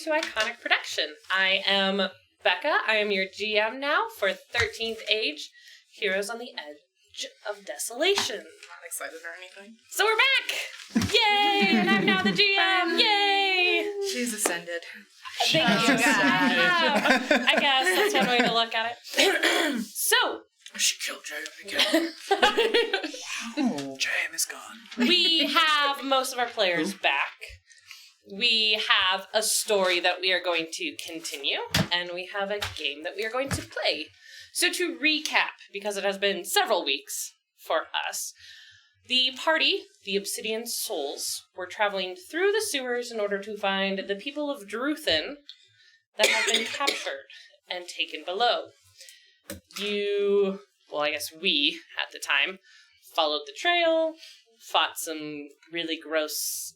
to Iconic Production. I am Becca. I am your GM now for 13th Age, Heroes on the Edge of Desolation. Not excited or anything. So we're back! Yay! And I'm now the GM! Yay! She's ascended. Thank you. I guess that's one way to look at it. So, she killed James again. Oh, James is gone. We have most of our players back. We have a story that we are going to continue, and we have a game that we are going to play. So to recap, because it has been several weeks for us, the party, the Obsidian Souls, were traveling through the sewers in order to find the people of Druthan that have been captured and taken below. We, at the time, followed the trail, fought some really gross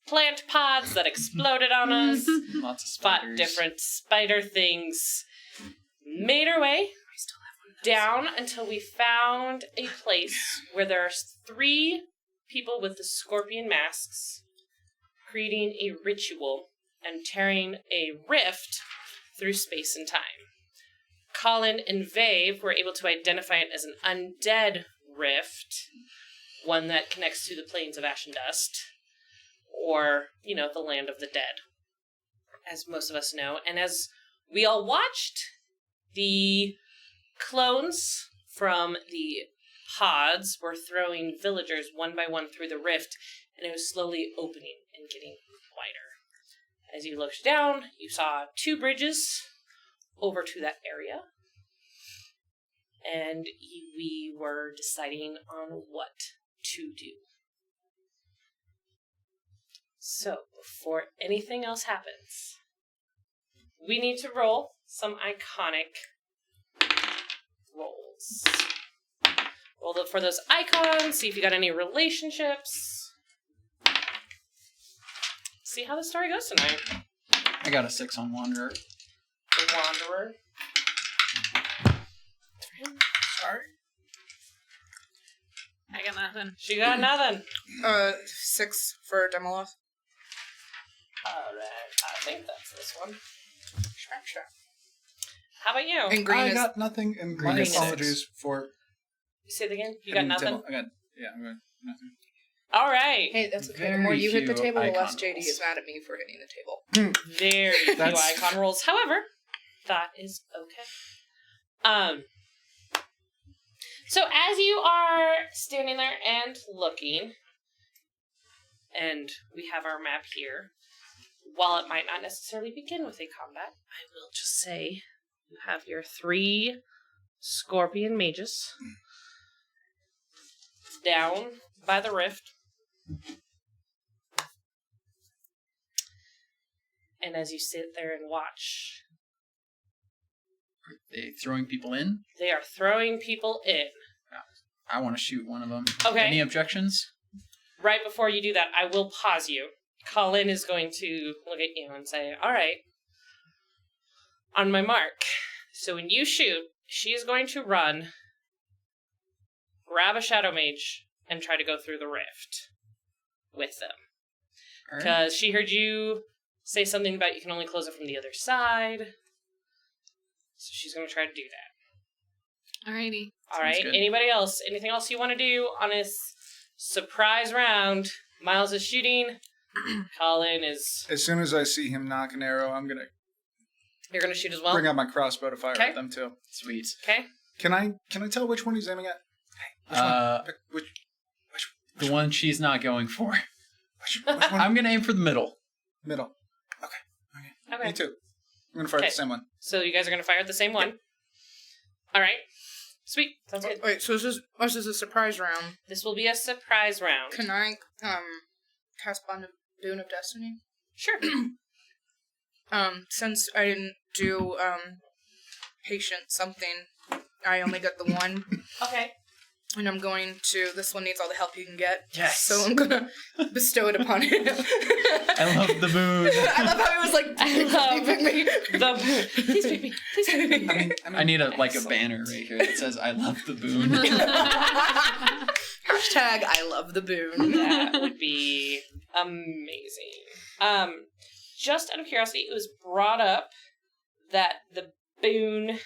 plant pods that exploded on us, Lots of spiders. fought different spider things, made our way down until we found a place where there are 3 people with the scorpion masks creating a ritual and tearing a rift through space and time. Colin and Vave were able to identify it as an undead rift, one that connects to the plains of ash and dust, or, the land of the dead, as most of us know. And as we all watched, the clones from the pods were throwing villagers one by one through the rift, and it was slowly opening and getting wider. As you looked down, you saw 2 bridges over to that area, and we were deciding on what to do. So, before anything else happens, we need to roll some iconic rolls. Roll for those icons, see if you got any relationships. See how the story goes tonight. I got a 6 on Wanderer. The Wanderer. Sorry. I got nothing. She got nothing. 6 for Demoloth. Alright, I think that's this one. Sure. How about you? And green I is... got nothing, and Green my is apologies for... Say it again. You got nothing? I got nothing. Alright. Hey, that's okay. Very The more you hit the few table, the less icon JD rolls. is mad at me for hitting the table. Very few That's- icon rolls. However, that is okay. So as you are standing there and looking, and we have our map here, while it might not necessarily begin with a combat, I will just say you have your 3 scorpion mages down by the rift. And as you sit there and watch, Are they throwing people in? they are throwing people in. I want to shoot one of them. Okay. Any objections? Right before you do that, I will pause you. Colin is going to look at you and say, all right, on my mark. So when you shoot, she is going to run, grab a Shadow Mage, and try to go through the rift with them. All right. Because she heard you say something about you can only close it from the other side. So she's going to try to do that. Alrighty. All Sounds right. good. Anybody else? Anything else you want to do on this surprise round? Miles is shooting. Colin is... As soon as I see him knock an arrow, I'm gonna You're going to shoot as well? bring out my crossbow to fire Okay. at them too. Sweet. Okay. Can I tell which one he's aiming at? Hey, which one? Pick which The one she's not going for. which one? I'm going to aim for the middle. Middle. Okay. Okay. Me too. I'm gonna fire at Okay. the same one. So you guys are going to fire at the same one? All right. Sweet. Sounds good. Wait, so this is a surprise round. This will be a surprise round. Can I, cast Boon of Destiny? Sure. Since I didn't do, patient something, I only got the 1. Okay. And I'm going to, this one needs all the help you can get. Yes. So I'm gonna bestow it upon him. I love the moon. I love how he was like, I love pick me. the... Please pick me. Please pick me. I need a Excellent. banner right here that says I love the boon. Hashtag I love the boon. That would be amazing. just out of curiosity, it was brought up that the boon,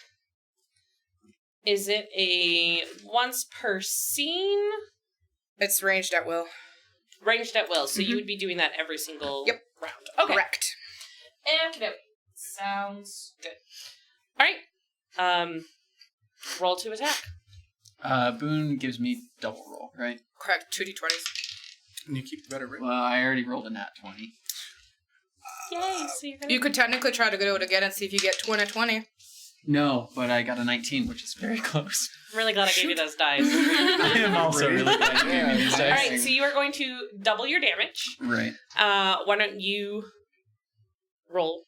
is it a once per scene? It's ranged at will. Ranged at will, so you would be doing that every single round. Okay. Correct. Okay. Sounds good. Alright. Roll to attack. Boone gives me double roll, right? Correct. 2d20s. And you keep better rate. Well, I already rolled a nat 20. Yay, so you're gonna... You could technically try to do it again and see if you get 20. No, but I got a 19, which is very close. I'm really glad I gave you those dice. I am also really glad you gave me these dice. Alright, so you are going to double your damage. Right. Why don't you roll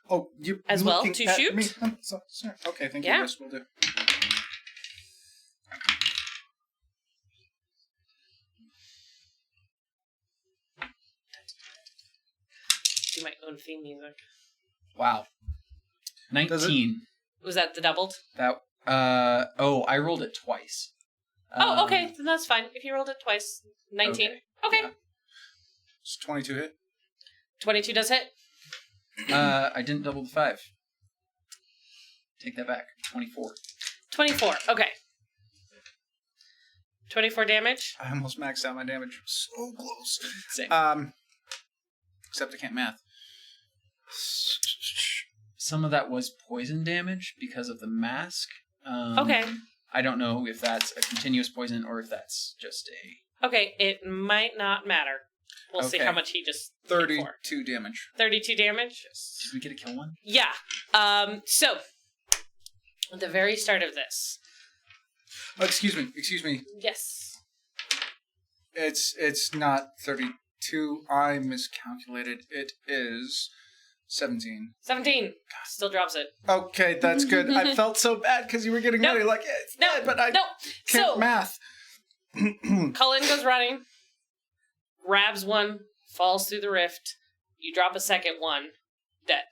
Oh, you as well to shoot? Me. Oh, sorry. Okay, thank you. Yeah. Yes, we'll do. Do my own theme music. Wow. 19. Was that the doubled? That. I rolled it twice. Oh, okay. Then that's fine. If you rolled it twice, 19. Okay. Yeah. Does 22 hit? 22 does hit. I didn't double the 5. Take that back. 24. 24. Okay. 24 damage. I almost maxed out my damage. So close. Same. Except I can't math. Some of that was poison damage because of the mask. Okay. I don't know if that's a continuous poison or if that's just a... Okay, it might not matter. We'll see Okay. how much he just... hit for. 32 damage. 32 damage? Did we get a kill one? Yeah. So, at the very start of this... Oh, excuse me. Yes. It's not 32. I miscalculated. It is 17. 17. Still drops it. Okay, that's good. I felt so bad because you were getting Nope. ready. Like, it's dead, but I No. can't So, math. Cullen goes running, grabs one, falls through the rift. You drop a second one, dead.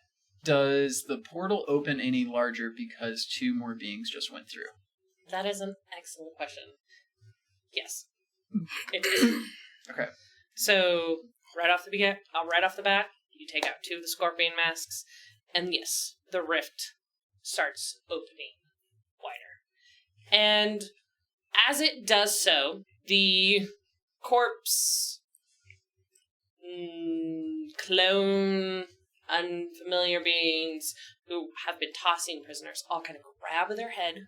Does the portal open any larger because 2 more beings just went through? That is an excellent question. Yes. It is. Okay. So, right off the bat, you take out 2 of the scorpion masks, and yes, the rift starts opening wider. And as it does so, the corpse, clone, unfamiliar beings who have been tossing prisoners all kind of grab their head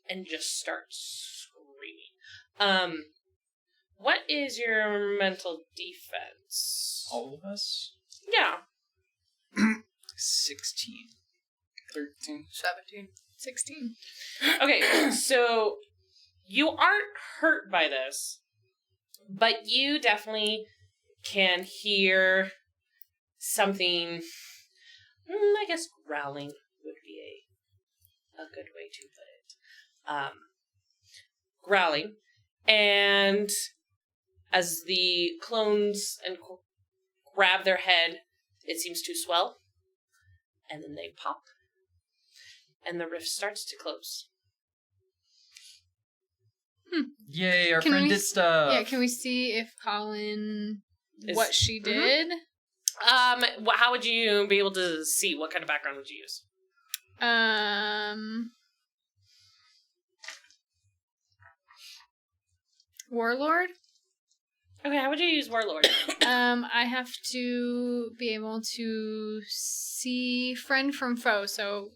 and just start screaming. What is your mental defense? All of us? Yeah. 16. 13. 17. 16. Okay, so you aren't hurt by this, but you definitely can hear something, I guess growling would be a good way to put it. Growling. And as the clones and grab their head, it seems to swell. And then they pop. And the rift starts to close. Yay, our Can friend we did stuff. Yeah, can we see if Colin Is- what she did? How would you be able to see? What kind of background would you use? Warlord. Okay, how would you use Warlord? I have to be able to see friend from foe, so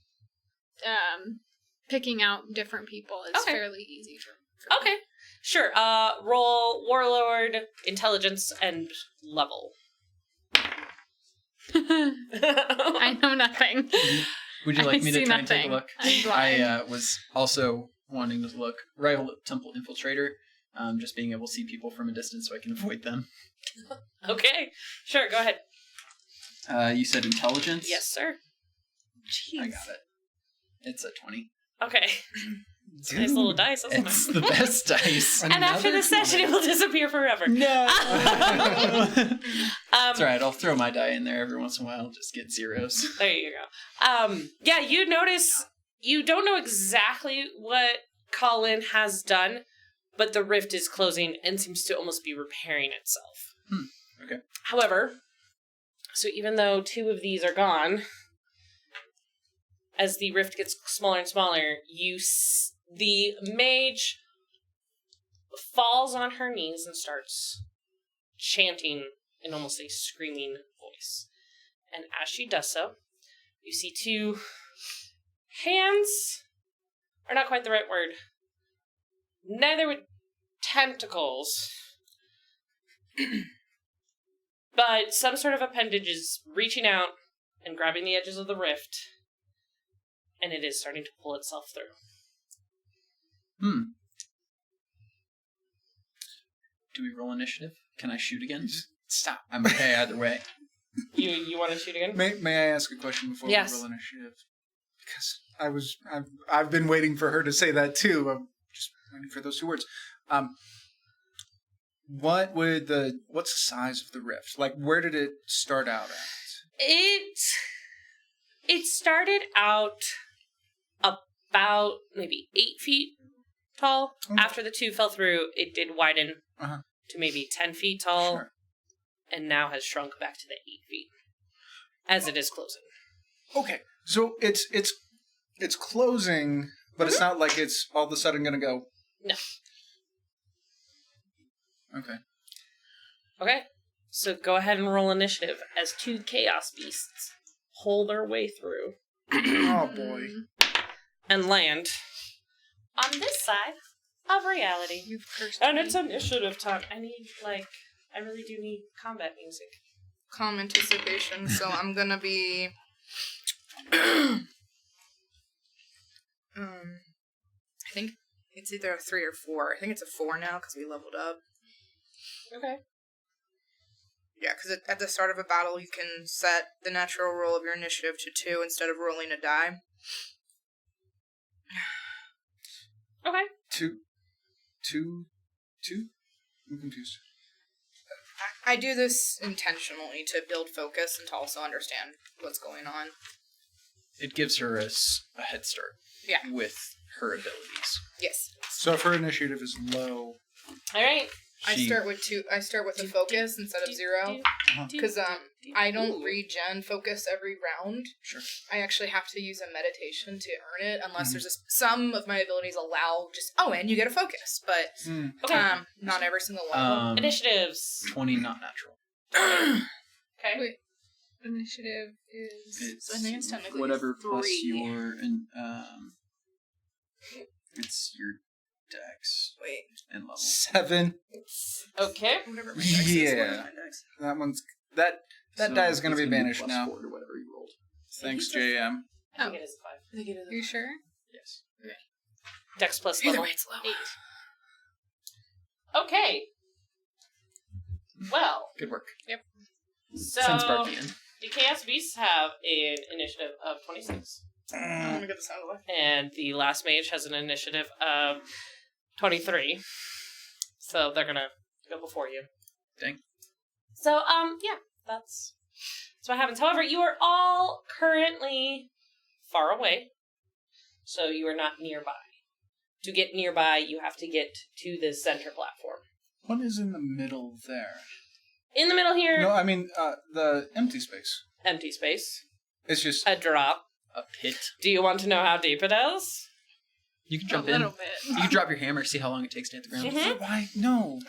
picking out different people is Okay. fairly easy for me. Okay, sure. Roll Warlord, Intelligence, and Level. I know nothing. Would you like me to see try and take a nothing. look? I'm blind. I was also wanting to look. Rival Temple Infiltrator. Just being able to see people from a distance so I can avoid them. Okay, sure, go ahead. You said intelligence? Yes, sir. I got it. It's a 20. Okay. It's a nice little dice, isn't It's it? the best dice. And after this session, it will disappear forever. No! Um, It's alright, I'll throw my die in there every once in a while, just get zeros. There you go. Yeah, you notice, you don't know exactly what Colin has done, but the rift is closing and seems to almost be repairing itself. Okay. However, So even though 2 of these are gone, as the rift gets smaller and smaller, the mage falls on her knees and starts chanting in almost a screaming voice. And as she does so, you see 2 hands, are not quite the right word, neither with tentacles, but some sort of appendage is reaching out and grabbing the edges of the rift, and it is starting to pull itself through. Do we roll initiative? Can I shoot again? Stop. I'm okay either way. You want to shoot again? May I ask a question before Yes. we roll initiative? Because I've been waiting for her to say that too. I'm just waiting for those 2 words. What's the size of the rift? Like, where did it start out at? It started out about maybe 8 feet tall. Okay. After the 2 fell through, it did widen to maybe 10 feet tall, Sure. and now has shrunk back to the 8 feet as it is closing. Okay, so it's closing, but it's not like it's all of a sudden going to go. No. Okay. Okay, so go ahead and roll initiative as 2 chaos beasts pull their way through Oh boy. and land on this side of reality. You've cursed And me. it's initiative time. I really do need combat music. Calm anticipation, so I'm gonna be... I think it's either a 3 or 4. I think it's a 4 now, because we leveled up. Okay. Yeah, because at the start of a battle, you can set the natural roll of your initiative to 2 instead of rolling a die. Okay. Two. I'm confused. I do this intentionally to build focus and to also understand what's going on. It gives her a head start. Yeah. With her abilities. Yes. So if her initiative is low, All right. I start with 2. I start with a focus instead of 0. Because I don't regen focus every round. Sure. I actually have to use a meditation to earn it, unless there's some of my abilities allow just, and you get a focus, but Okay. not every single one. Initiatives. 20 not natural. Okay. Wait. Initiative is... It's So I think it's technically whatever 3. plus your it's your dex Wait. and level. 7. Okay. Whatever my dex is. Yeah. What is my dex? That one's that die is going to be banished plus now. 4 to whatever you rolled. Thanks, JM. I think it is a 5. I think it is. You sure? Yes. Dex plus Either level. way, it's low. 8. Okay. Well, Good work. so Since Barkian. the Chaos Beasts have an initiative of 26. I'm gonna get this out of the way. And the last mage has an initiative of 23. So they're gonna go before you. Dang. So, yeah, that's what happens. However, you are all currently far away. So you are not nearby. To get nearby, you have to get to the center platform. What is in the middle there? In the middle here, No, I mean the empty space. empty space. It's just A drop. A pit. Do you want to know how deep it is? You can A jump in. little bit. You can drop your hammer, see how long it takes to hit the ground. Mhm. why no.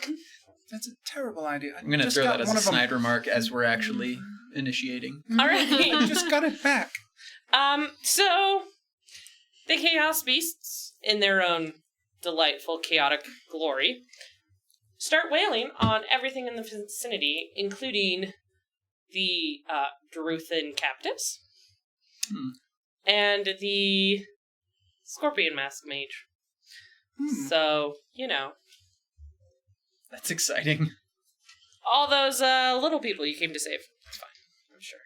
That's a terrible idea. I'm going to throw that as a snide remark as we're actually initiating. All right. I just got it back. So the Chaos Beasts, in their own delightful chaotic glory, start wailing on everything in the vicinity, including the Druthan captives and the Scorpion Mask Mage. So, That's exciting. all those little people you came to save. It's fine, I'm sure.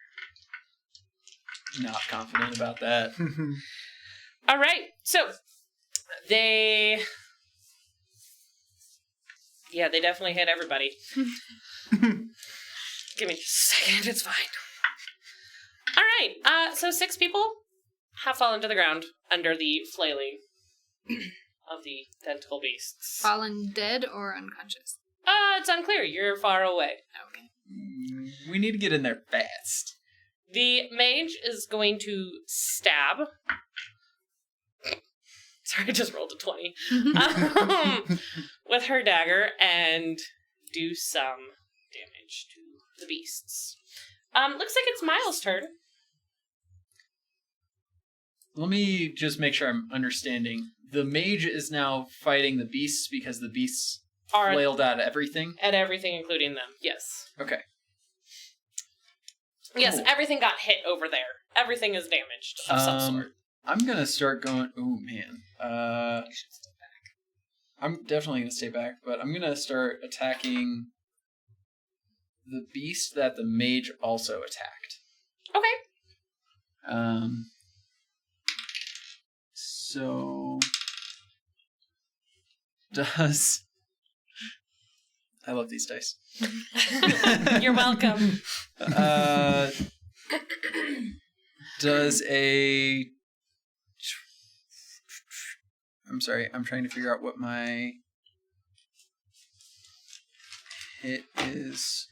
Not confident about that. All right, so they definitely hit everybody. Give me just a second, it's fine. All right, so 6 people have fallen to the ground under the flailing of the tentacle beasts. Fallen dead or unconscious? It's unclear. You're far away. Okay. We need to get in there fast. The mage is going to stab. Sorry, I just rolled a 20. With her dagger and do some damage to the beasts. Looks like it's Miles' turn. Let me just make sure I'm understanding. The mage is now fighting the beasts because the beasts flailed at everything? At everything, including them, yes. Okay. Yes, Cool. everything got hit over there. Everything is damaged of some sort. I'm gonna start going... Oh, man. You should step back. I'm definitely gonna stay back, but I'm gonna start attacking the beast that the mage also attacked. Okay. So... Does... I love these dice. You're welcome. Does a... I'm sorry, I'm trying to figure out what my hit is.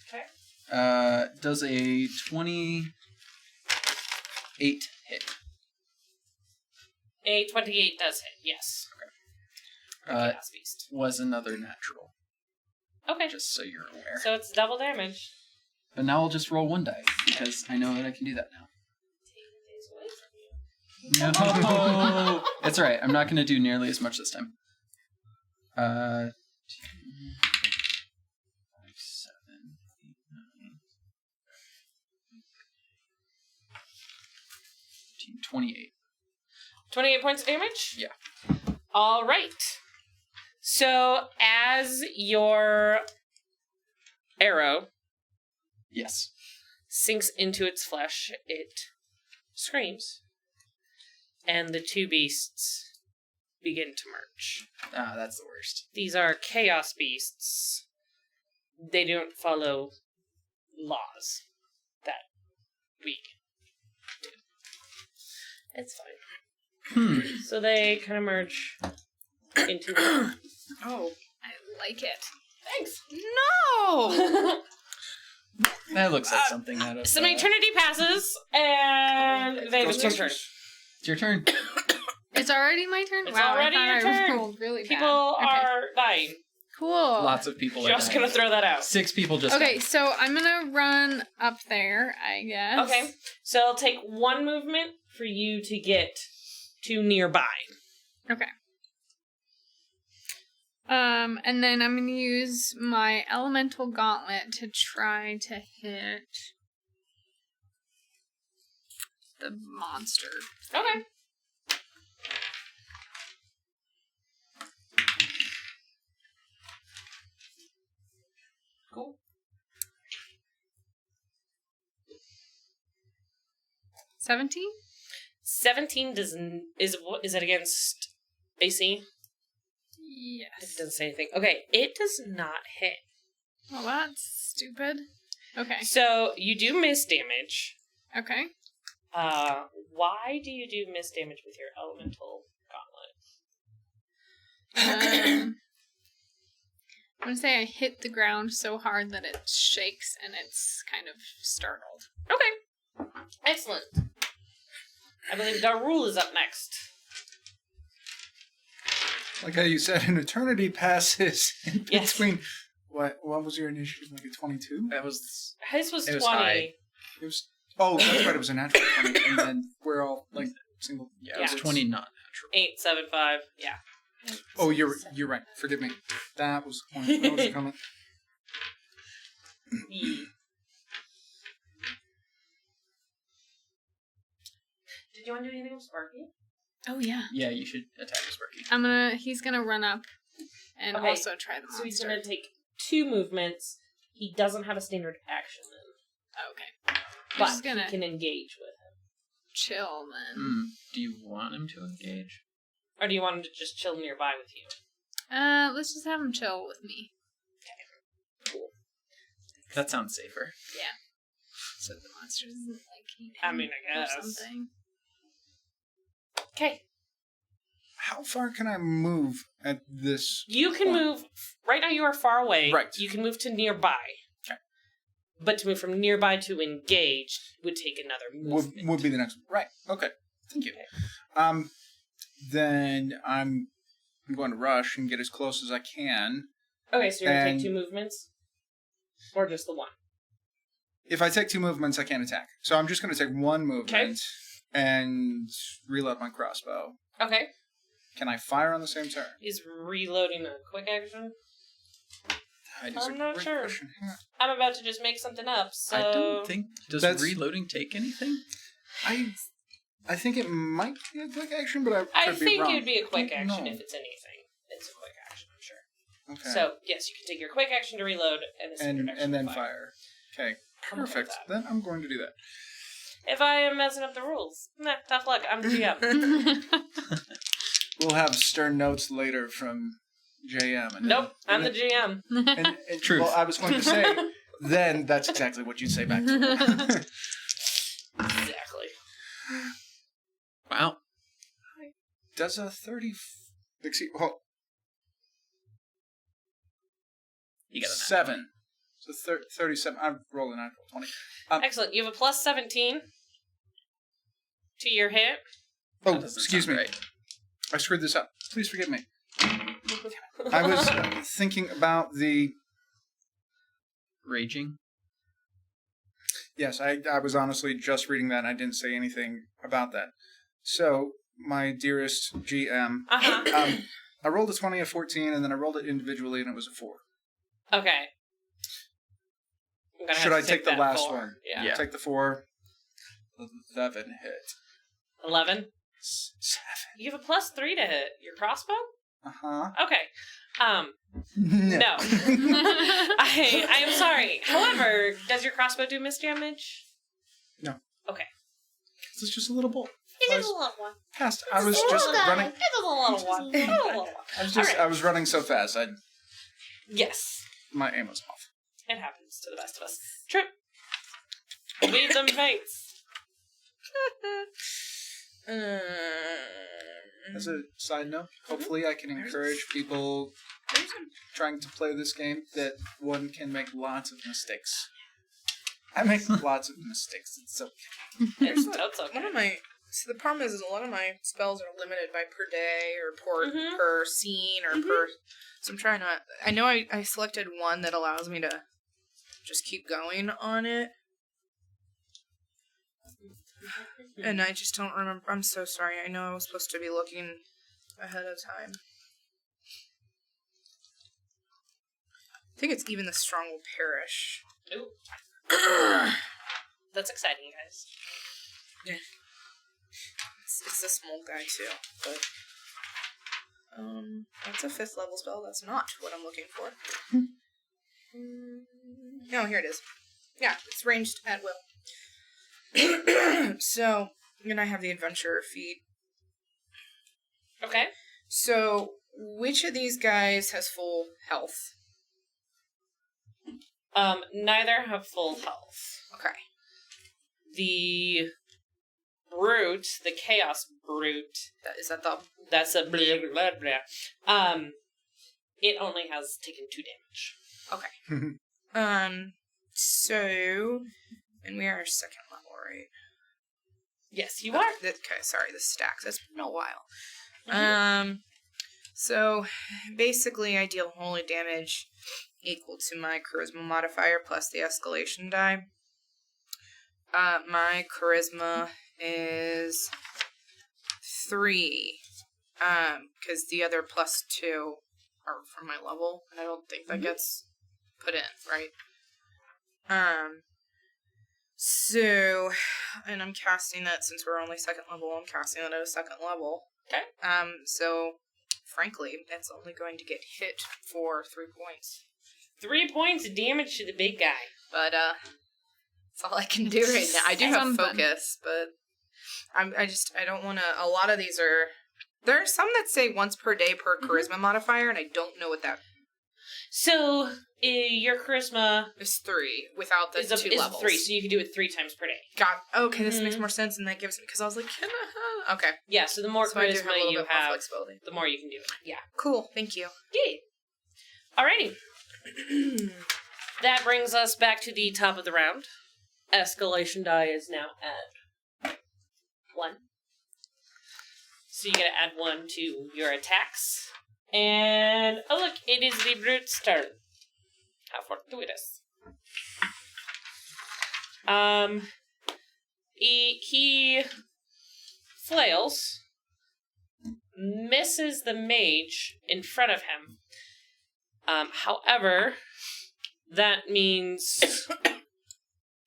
Okay. Does a 28 hit? A 28 does hit, yes. Chaos beast. Was another natural, Okay. just so you're aware. So it's double damage. But now I'll just roll one die, because I know that I can do that now. No! It's alright, I'm not going to do nearly as much this time. 2, 5, 7, 8, 9, 15, 28. 28 points of damage? Yeah. All right. So as your arrow Yes. sinks into its flesh, it screams. And the two beasts begin to merge. Ah, that's the worst. These are chaos beasts. They don't follow laws that we do. It's fine. So they kind of merge into one. Oh. I like it. Thanks. No! That looks like something out of... Some eternity passes, and they have a turn. It's your turn. It's already my turn? It's wow, already I your thought I turn. rolled really bad. People Okay. are dying. Cool. Lots of people are Just dying. gonna throw that out. 6 people just Okay, died. so I'm gonna run up there, I guess. Okay, so it'll take one movement for you to get to nearby. Okay. And then I'm gonna use my elemental gauntlet to try to hit the monster. Okay. Cool. 17? 17 is it against AC? Yes. It doesn't say anything. Okay, it does not hit. Well, that's stupid. Okay. So you do miss damage. Okay. Why do you do miss damage with your elemental gauntlet? I'm gonna say I hit the ground so hard that it shakes and it's kind of startled. Okay. Excellent. I believe Darul is up next. Like how you said, an eternity passes in Yes. between. What was your initiative? Like a 22? That was... His was It 20. was high. It was. Oh, that's right. It was a natural 20, and then we're all like single. Yeah, it was Yeah. 20 not natural. 8, 7, 5. Yeah. Oh, you're right. Forgive me. That was the point. That was the comment. Did you want to do anything with Sparky? Oh yeah. Yeah, you should attack Sparky. He's gonna run up and Okay, also try the monster. So he's going to take 2 movements. He doesn't have a standard action then. Okay. But just gonna he can engage with him. chill then. Do you want him to engage? Or do you want him to just chill nearby with you? Let's just have him chill with me. Cool. That sounds safer. So the monster doesn't like eat I him mean, I or guess. something. Okay. How far can I move at this? You can move. Right now, you are far away. Right. You can move to nearby. Okay. But to move from nearby to engaged would take another movement. Would be the next one. Right. Okay. Thank you. Then I'm going to rush and get as close as I can. Okay, so you're going to And- take 2 movements? Or just the 1? If I take 2 movements, I can't attack. So I'm just going to take 1 movement and reload my crossbow. Okay. Can I fire on the same turn? Is reloading a quick action? That is I'm a not great sure. question. I'm about to just make something up, so... I don't think... Does That's- reloading take anything? I think it might be a quick action, but I I could be think wrong. it would be a quick I don't action know. if it's anything. It's a quick action, I'm sure. Okay. So, yes, you can take your quick action to reload and a standard action and then to fire. fire. Okay. I'm okay with Perfect. that. Then I'm going to do that. If I am messing up the rules, tough luck. I'm the GM. We'll have stern notes later from JM. And Nope, I'm the GM. And Truth. Well, I was going to say, then that's exactly what you'd say back to me. Exactly. Wow. Does a 30... Oh, You got a 7. So 37. I'm rolling natural 20. Excellent. You have a plus 17 to your hit. Oh, That doesn't excuse sound me. right. I screwed this up. Please forgive me. I was thinking about the... Raging. Yes, I was honestly just reading that and I didn't say anything about that. So, my dearest GM, Uh-huh. I rolled a 20, a 14, and then I rolled it individually and it was a 4. Okay. I'm gonna Should have I to take the that last 4. one? Yeah. Yeah. Take the 4. 11 hit. 11? 7. You have a plus 3 to hit. Your crossbow? Uh-huh. Okay. No. I am sorry. However, does your crossbow do misdamage? No. Okay. It's just a little bolt. It's just a little one. Past. I was just running. It's a little one. It's a little one. Alright. I was running so fast. Yes. My aim was off. It happens to the best of us. Trip. Lead them fates. As a side note, hopefully I can encourage people trying to play this game that one can make lots of mistakes. I make lots of mistakes. It's okay. That's okay. One of my... So the problem is a lot of my spells are limited by per day or Mhm. per scene or per... So I'm trying to... I know I selected one that allows me to just keep going on it. And I just don't remember. I'm so sorry. I know I was supposed to be looking ahead of time. I think it's even the strong will perish. Ooh. That's exciting, guys. Yeah. It's a small guy too, but that's a 5th level spell. That's not what I'm looking for. No, here it is. Yeah, it's ranged at will. So, then I have the adventurer feat. Okay. So, which of these guys has full health? Neither have full health. Okay. The brute, the chaos brute, Is that the... that's a blah, blah, blah. It only has taken 2 damage. Okay. So... And we are 2nd level, right? Yes, you are. Okay, sorry, the stacks. It's been a while. So, basically, I deal holy damage equal to my charisma modifier plus the escalation die. My charisma is 3. Because the other +2 are from my level, and I don't think that gets put in, right? So, and I'm casting that since we're only 2nd level, I'm casting it at a 2nd level. Okay. So, frankly, it's only going to get hit for 3 points. 3 points of damage to the big guy. But, that's all I can do right now. I do have Something. focus, but I don't want to, a lot of these are, there are some that say once per day per charisma modifier, and I don't know what that So your charisma It's 3 without the is 2 levels. 3, so you can do it 3 times per day. Okay, this makes more sense, and that gives me because I was like, okay. Yeah, so the more So I do have a charisma little you bit more have, flexibility. the more you can do it. Yeah. Cool, thank you. Yay. Alrighty. That brings us back to the top of the round. Escalation die is now at 1. So you gotta add 1 to your attacks. And, oh look, it is the brute's turn. How fortuitous. He flails, misses the mage in front of him. However, that means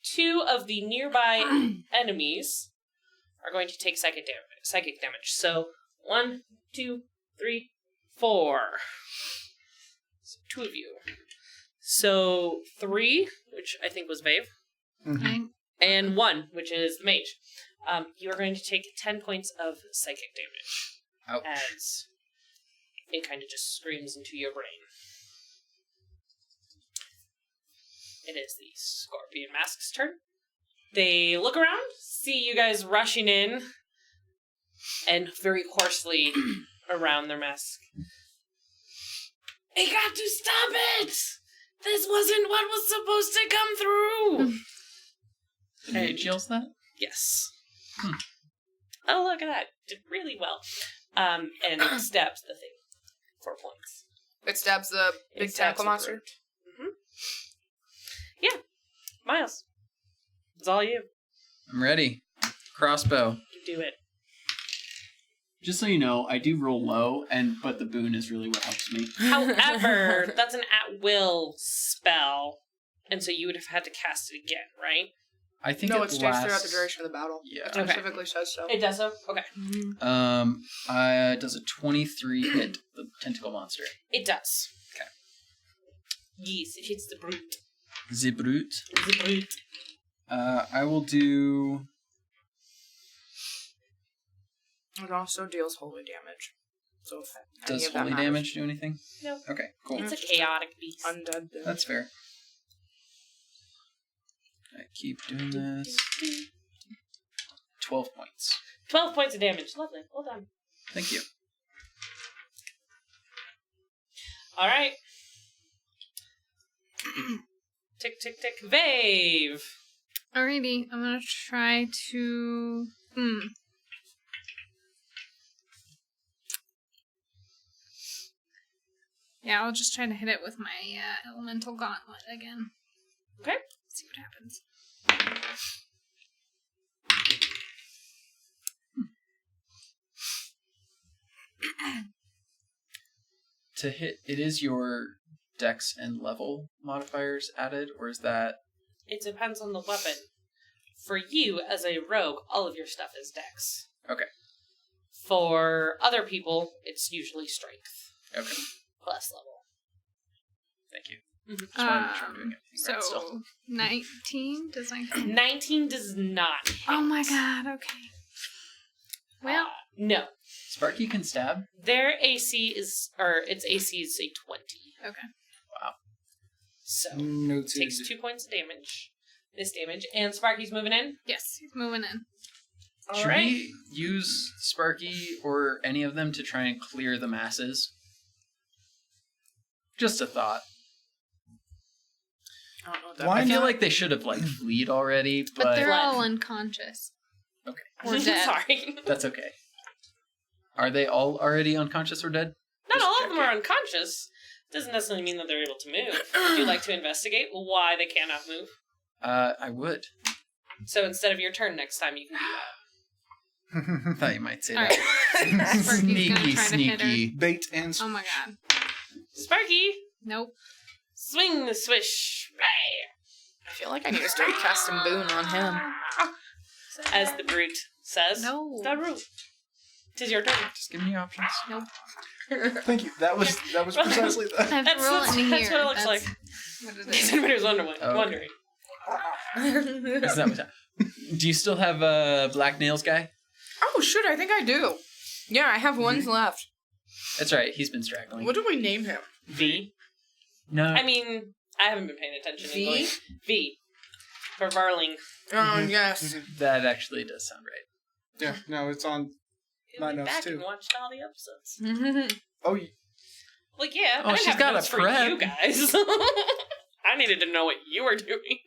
2 of the nearby enemies are going to take psychic damage. So 1, 2, 3, 4. So 2 of you. So 3, which I think was Vave, and 1, which is the mage. You are going to take 10 points of psychic damage. Ouch. As it kind of just screams into your brain. It is the Scorpion Mask's turn. They look around, see you guys rushing in, and very hoarsely around their mask. I got to stop it! This wasn't what was supposed to come through! The mage yells that? Yes. Oh, look at that. Did really well. And it stabs the thing. 4 points. It stabs the big tentacle monster? Mm-hmm. Yeah. Miles. It's all you. I'm ready. Crossbow. You do it. Just so you know, I do roll low, but the boon is really what helps me. However, that's an at-will spell. And so you would have had to cast it again, right? I think No, it it stays lasts... throughout the duration of the battle. Yeah. It Okay. specifically says so. It does so? Okay. Does a 23 hit the tentacle monster? It does. Okay. Yes, it hits the brute. The brute. The brute. I will do... It also deals holy damage. So if any Does of that holy matters. damage do anything? No. Okay, cool. It's a chaotic beast. Undead damage. That's fair. I keep doing this. 12 points. 12 points of damage. Lovely. Well done. Thank you. All right. Tick, tick, tick. Vave. Alrighty, I'm gonna try to. Yeah, I'll just try to hit it with my elemental gauntlet again. Okay. See what happens. To hit, it is your dex and level modifiers added, or is that... It depends on the weapon. For you, as a rogue, all of your stuff is dex. Okay. For other people, it's usually strength. Okay. Plus level. Thank you. Mhm. Just wanted to make sure I'm doing everything So right still. 19 does I? 19 does not hit. Oh my god! Okay. Well, no. Sparky can stab? Their AC is, its AC is a 20. okay. Wow. So, Noted. takes 2 points of damage. This damage. And Sparky's moving in. Yes, he's moving in. Should Alright. we use Sparky or any of them to try and clear the masses? Just a thought. I don't know what that Why I feel not? like they should have, fleed already, But but they're Blood. all unconscious. Okay. Or dead. Sorry. That's okay. Are they all already unconscious or dead? Not Just all of them checking. are unconscious. Doesn't necessarily mean that they're able to move. Would you like to investigate why they cannot move? I would. So instead of your turn next time, you can do that. I thought you might say Alright. that. Sparky's Sneaky, gonna try to hit her. sneaky. Bait and Oh my god. Sparky, Nope. swing the swish. I feel like I need to start casting boon on him. As the brute says. No. The brute. 'Tis your turn. Just give me options. Nope. Thank you. That was precisely I that. have to That's- roll that's- it in that's here. what it looks like. What it In is. case anybody was wondering. Okay. Is that what do you still have Black Nails guy? Oh, shit, I think I do. Yeah, I have ones left. That's right. He's been straggling. What do we name him? V. No. I mean, I haven't been paying attention. V? Going, V. For Varling. Oh, yes. That actually does sound right. Yeah, no, it's on I my went notes back too. and watched all the episodes. Oh, Like, yeah, Oh, I didn't she's have got a notes for prep. you guys. I needed to know what you were doing.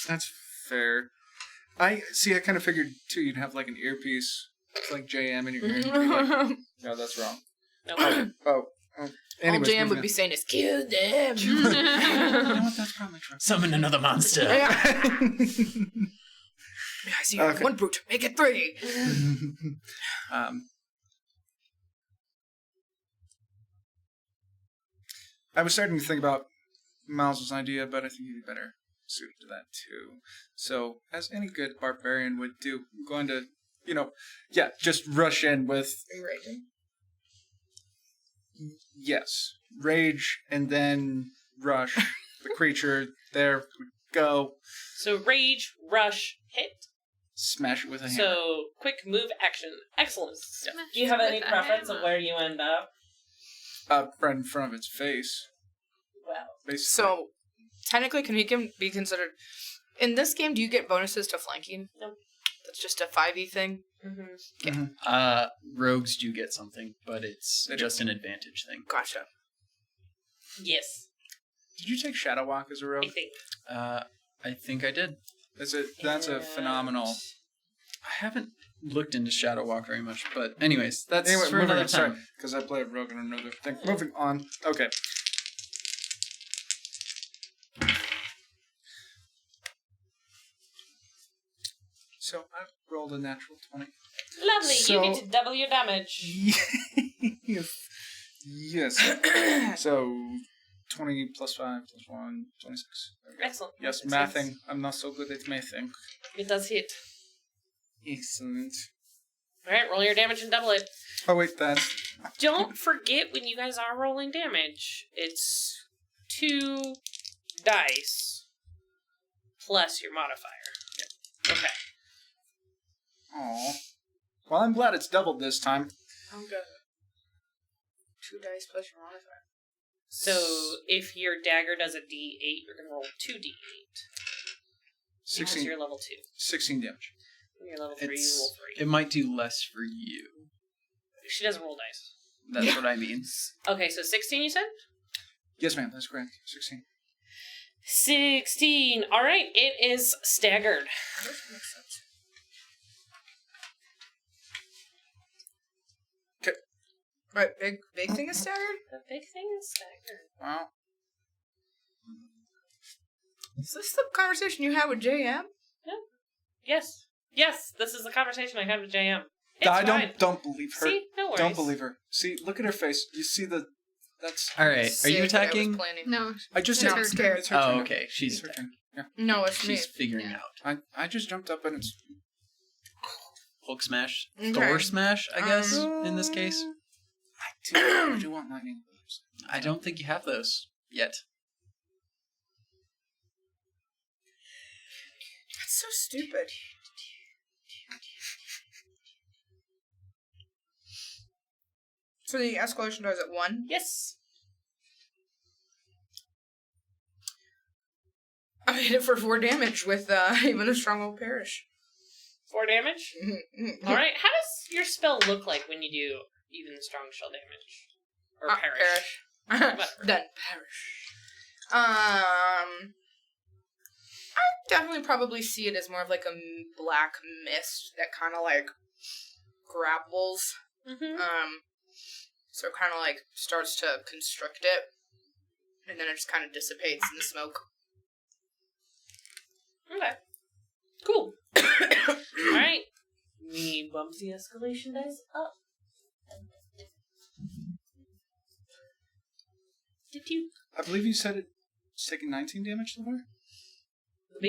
that's fair. I kind of figured too. You'd have like an earpiece, like JM in your ear. And you'd be like, no, that's wrong. Nope. Oh. All Anyways, JM would moving be saying is, kill them. on. You know what? That's probably true. Summon another monster. I see you have Okay. 1 brute. Make it 3. I was starting to think about Miles' idea, but I think he'd be better suited to that too. So, as any good barbarian would do, I'm going to, just rush in with Are you raging? yes, rage, and then rush the creature. There we go. So, rage, rush, hit. Smash it with a hammer. So, quick move action. Excellent. Smash Do you have it any with a preference of hammer. where you end up? Right in front of its face. Well, Basically. So, technically, can he be considered... In this game, do you get bonuses to flanking? No. That's just a 5e thing? Rogues do get something, but it's They do. just an advantage thing. Gotcha. yes, Did you take Shadow Walk as a I rogue? think. I think I did. That's a phenomenal. I haven't looked into Shadow Walk very much, but anyways, that's Anyway, for moving another on. Sorry, time. because I play rogue and another thing. Moving on. Okay. So I rolled a natural 20. Lovely. So- You get to double your damage. Yes. Yes. So 20 plus 5 plus 1, 26. There we go. Excellent. Yes, It mathing. succeeds. I'm not so good at mathing. It does hit. Excellent. All right, roll your damage and double it. Oh wait, that's Don't forget when you guys are rolling damage. It's 2 dice plus your modifier. Yep. Okay. Aw. Well, I'm glad it's doubled this time. I'm good. 2 dice plus your modifier. So if your dagger does a D8, you're gonna roll 2 D8. Because 16, you're level 2. 16 damage. When you're level 3, you roll 3. It might do less for you. She doesn't roll dice. That's what I mean. Okay, so 16 you said? Yes, ma'am. That's correct. 16. 16. All right, it is staggered. That makes sense. Okay. Right, big thing is staggered? The big thing is staggered. Wow. Is this the conversation you had with JM? Yes. Yes, this is the conversation I had with JM. It's I fine. don't believe her. See? No worries. Don't believe her. See, look at her face. You see that's. All right, are Sick, you I was attacking? planning. No. I just No, hit I'm scared. It's her turn. Oh, now. okay. She's It's her turn. Yeah. No, it's me. she's figuring Yeah. out. I just jumped up and it's. Hulk smash, Okay. Thor smash. I guess in this case, I do want lightning bolts. I don't think you have those yet. That's so stupid. So the escalation does at 1. Yes. I hit it for 4 damage with even a stronghold perish. 4 damage. All right. How does your spell look like when you do even strong shell damage? Or perish? Whatever. Done. Perish. I definitely probably see it as more of like a black mist that kind of like grapples. Mm-hmm. So it kind of like starts to constrict it, and then it just kind of dissipates in the smoke. Okay. Cool. All right. We bump the escalation dice up. Did you? I believe you said it's taking 19 damage so far? The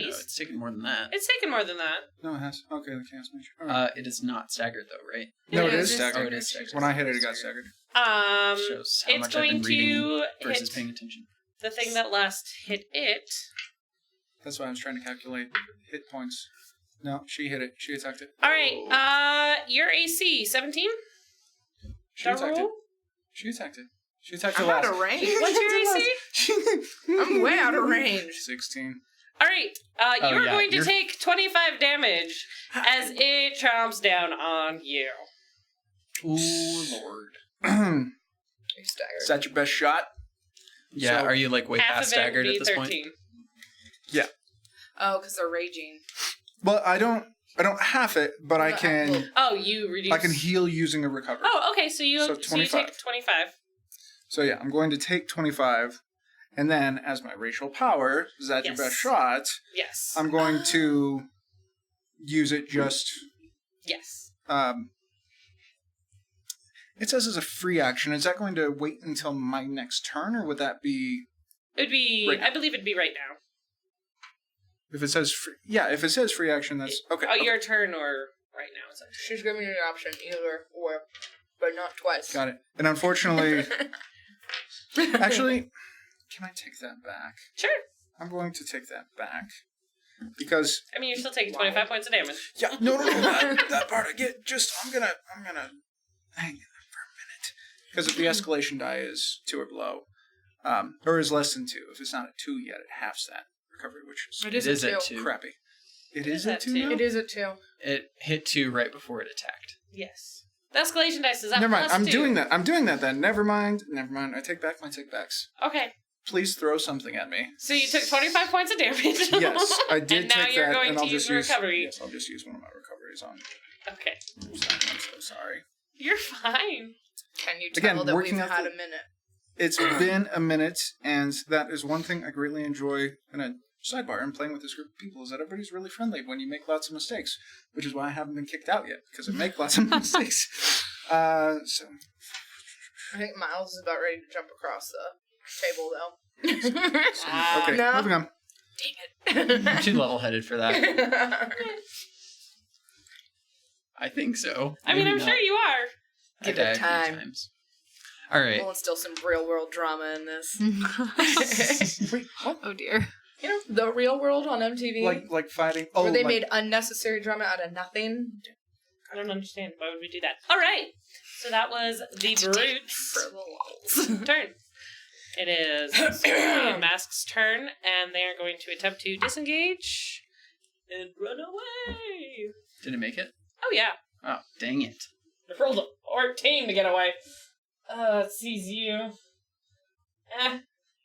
No, beast? it's taken more than that. It's taken more than that. No, it has. Okay, the chaos mage. All right. It is not staggered though, right? No, it it is. is staggered. Oh, it is staggered. When I hit it, it got staggered. Shows how It's much I've going been reading to versus hit paying attention. the thing that last hit it. That's why I was trying to calculate hit points. No, she hit it. She attacked it. All right. Your AC 17. She That attacked it. roll? She attacked it. She attacked you I'm out last. of range. What's your AC? I'm way out of range. 16. All right, you're going to you're- take 25 damage as it chomps down on you. Ooh, Lord. You're staggered. Is that your best shot? Yeah, So- are you like way Half past of it would staggered be at this 13. point? Oh, because they're raging. Well, I don't half it, but I can Oh, you reduce. I can heal using a recovery. Oh, okay. So you So take 25. 25. So yeah, I'm going to take 25, and then as my racial power, is that your Yes. best shot? Yes. I'm going to use it just. Yes. It says as a free action. Is that going to wait until my next turn, or would that be It'd be. Right now. I believe it'd be right now. if it says free? Yeah, if it says free action, that's okay. Oh, your turn or right now. It's up to you. She's giving you an option, either or, but not twice. Got it. And unfortunately, actually, can I take that back? Sure. I'm going to take that back because I mean, you're still taking 25 points of damage. yeah, no, that part I get. Just I'm gonna hang in there for a minute because if the escalation die is 2 or below, or is less than 2, if it's not at 2 yet, it halves that recovery, which is It It is a at two. 2. crappy. It is at at 2 2? now? It is a 2. It hit 2 right before it attacked. Yes. The escalation dice is up. Never mind. plus I'm 2. doing that. I'm doing that then. Never mind. I take back my take backs. Okay. Please throw something at me. So you took 25 points of damage. Yes, I did And now take you're that, going and to I'll use just the use recovery. Yes, I'll just use one of my recoveries on. Okay. I'm so sorry. You're fine. Can you Again, tell that we've working out had the- a minute? It's been a minute, and that is one thing I greatly enjoy in a sidebar and playing with this group of people is that everybody's really friendly when you make lots of mistakes, which is why I haven't been kicked out yet, because I make lots of mistakes. So, I think Miles is about ready to jump across the table, though. okay, No. moving on. Dang I'm too level-headed for that. it. I think so. I mean, Maybe I'm not. sure you are. I Give died it a few time. times. All right. We'll instill some real world drama in this. Wait, what? Oh dear. You know, the real world on MTV? Like fighting? Oh, where they like, made unnecessary drama out of nothing? I don't understand. Why would we do that? All right. So that was the Brute's For the lulz. turn. It is Scorpion Mask's turn, and they are going to attempt to disengage and run away. Did it make it? Oh, yeah. Oh, dang it. I rolled a 14 to get away. It sees you.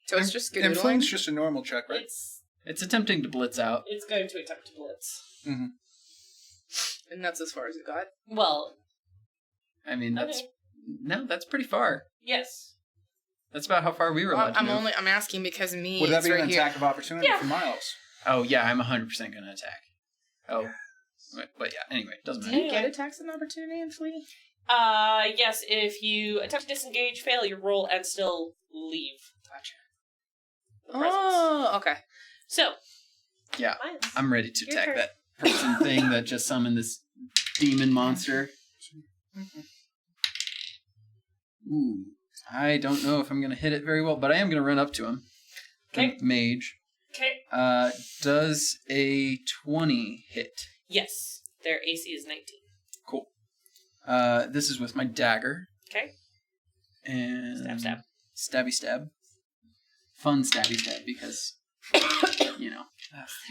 So it's just and good. fling's just a normal check, right? It's attempting to blitz out. It's going to attempt to blitz. Mm-hmm. And that's as far as it got. Well, I mean, that's okay. no, that's pretty far. Yes. That's about how far we were allowed to move. I'm asking because me. Would that it's be right an here. attack of opportunity Yeah. for Miles? Oh yeah, I'm 100% going to attack. Oh, but yeah. Anyway, doesn't Do matter. you get attacks of opportunity in Flea? Yes, if you attempt to disengage, fail your roll, and still leave. Gotcha. the presence. Oh, okay. So, Yeah, Miles. I'm ready to Your attack turn. that person thing that just summoned this demon monster. Ooh, I don't know if I'm going to hit it very well, but I am going to run up to him. Okay. Mage. Okay. Does a 20 hit? Yes. Their AC is 19. Cool. This is with my dagger. Okay. And Stab, stab. Stabby stab. Fun stabby stab because, you know,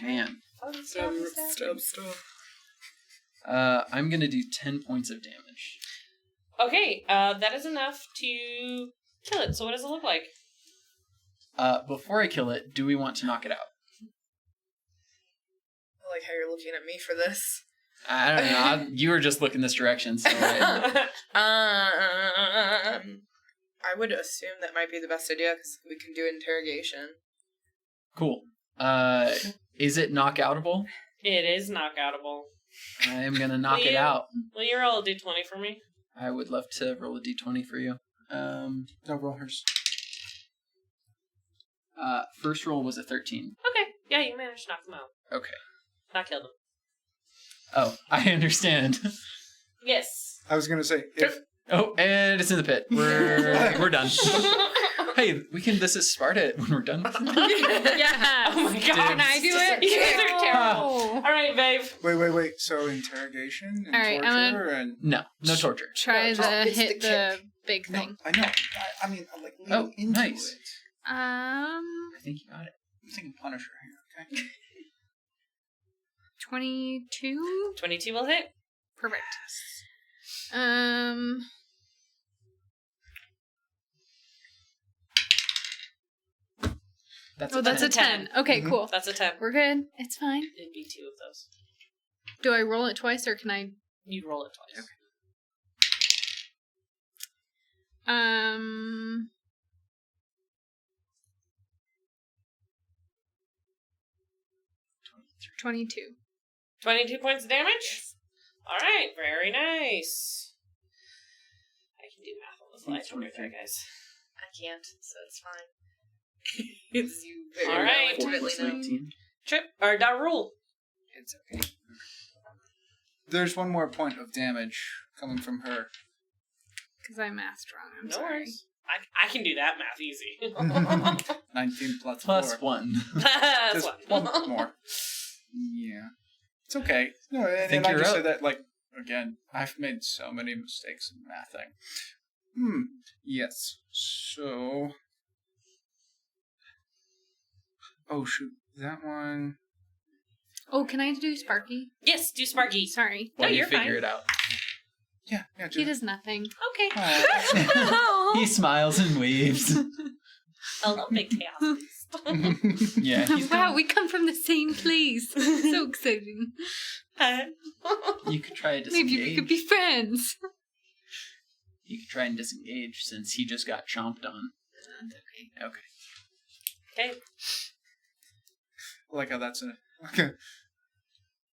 man. Stab. I'm going to do 10 points of damage. Okay, that is enough to kill it. So what does it look like? Before I kill it, do we want to knock it out? I like how you're looking at me for this. I don't know. You were just looking this direction, so I would assume that might be the best idea because we can do interrogation. cool. Is it knockoutable? It is knockoutable. I am gonna knock Will it you- out. Will you roll a d20 for me? I would love to roll a d20 for you. No, roll hers. First roll was a 13. Okay. Yeah, you managed to knock them out. Okay. Not kill them. Oh, I understand. Yes. I was gonna say if Oh, and it's in the pit. We're done. Hey, this is Sparta when we're done. Yeah. Oh my god. Can I do it? You guys are terrible. Oh. All right, babe. wait. So interrogation and All right, I'm torture and No torture. Try No, just to it's hit the the big No, thing. I know. I mean, like, leading into nice. it. I think you got it. I'm thinking Punisher here, okay? 22? 22 will hit. Perfect. That's Oh, that's a 10. Okay, Mhm. cool. That's a 10. We're good. It's fine. It'd be 2 of those. Do I roll it twice or can I? You'd roll it twice. Okay. 22. 22 points of damage? All right, very nice. I can do math on the fly. Don't worry about it, guys. I can't, so it's fine. It's you. All right. 4 plus 19. Trip, or Darul. It's okay. There's one more point of damage coming from her. Because I masked wrong. I'm No sorry. worries. I can do that math easy. 19 plus Plus 4. 1. That's Just one. one more. Yeah. It's okay. No, and, think I you're just up. say that, like, again, I've made so many mistakes in mathing. Yes. So... Oh, shoot. That one... Oh, can I do Sparky? Yes, do Sparky. Sorry. While you you're figure fine. it out. Yeah, He does nothing. Okay. He smiles and waves. Hello, big tail. Yeah, he's Wow, doing- we come from the same place. So exciting. You could try to Maybe disengage. we could be friends. You could try and disengage since he just got chomped on. Okay. Okay. I like how that's a... Okay.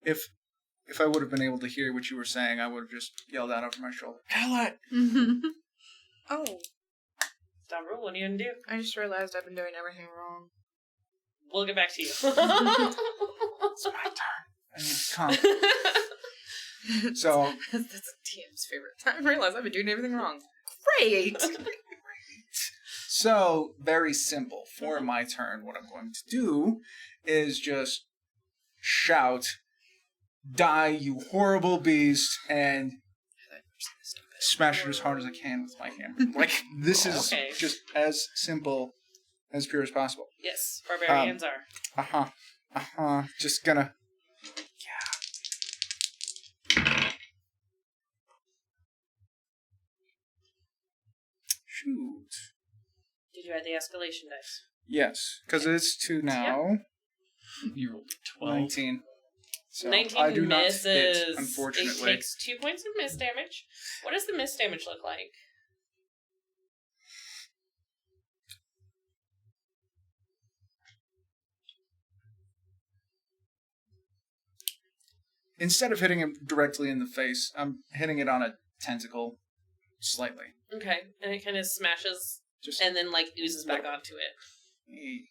If I would have been able to hear what you were saying, I would have just yelled out over my shoulder, "Kill it!" Oh, Darul, what are you gonna do? I just realized I've been doing everything wrong. We'll get back to you. It's my turn. I need to calm. So... That's TM's favorite time. I realized I've been doing everything wrong. Great! So, very simple. For my turn, what I'm going to do is just shout, "Die, you horrible beast," and smash it as hard as I can with my hammer. Like, this is Okay. just as simple, as pure as possible. Yes, barbarians are. Just gonna... Shoot. Did you add the escalation dice? Yes, because it's 2 now. You rolled a 12. 19. So 19 I do not misses. hit, unfortunately. It takes 2 points of miss damage. What does the miss damage look like? Instead of hitting him directly in the face, I'm hitting it on a tentacle slightly. Okay, and it kind of smashes Just and then like oozes back onto it.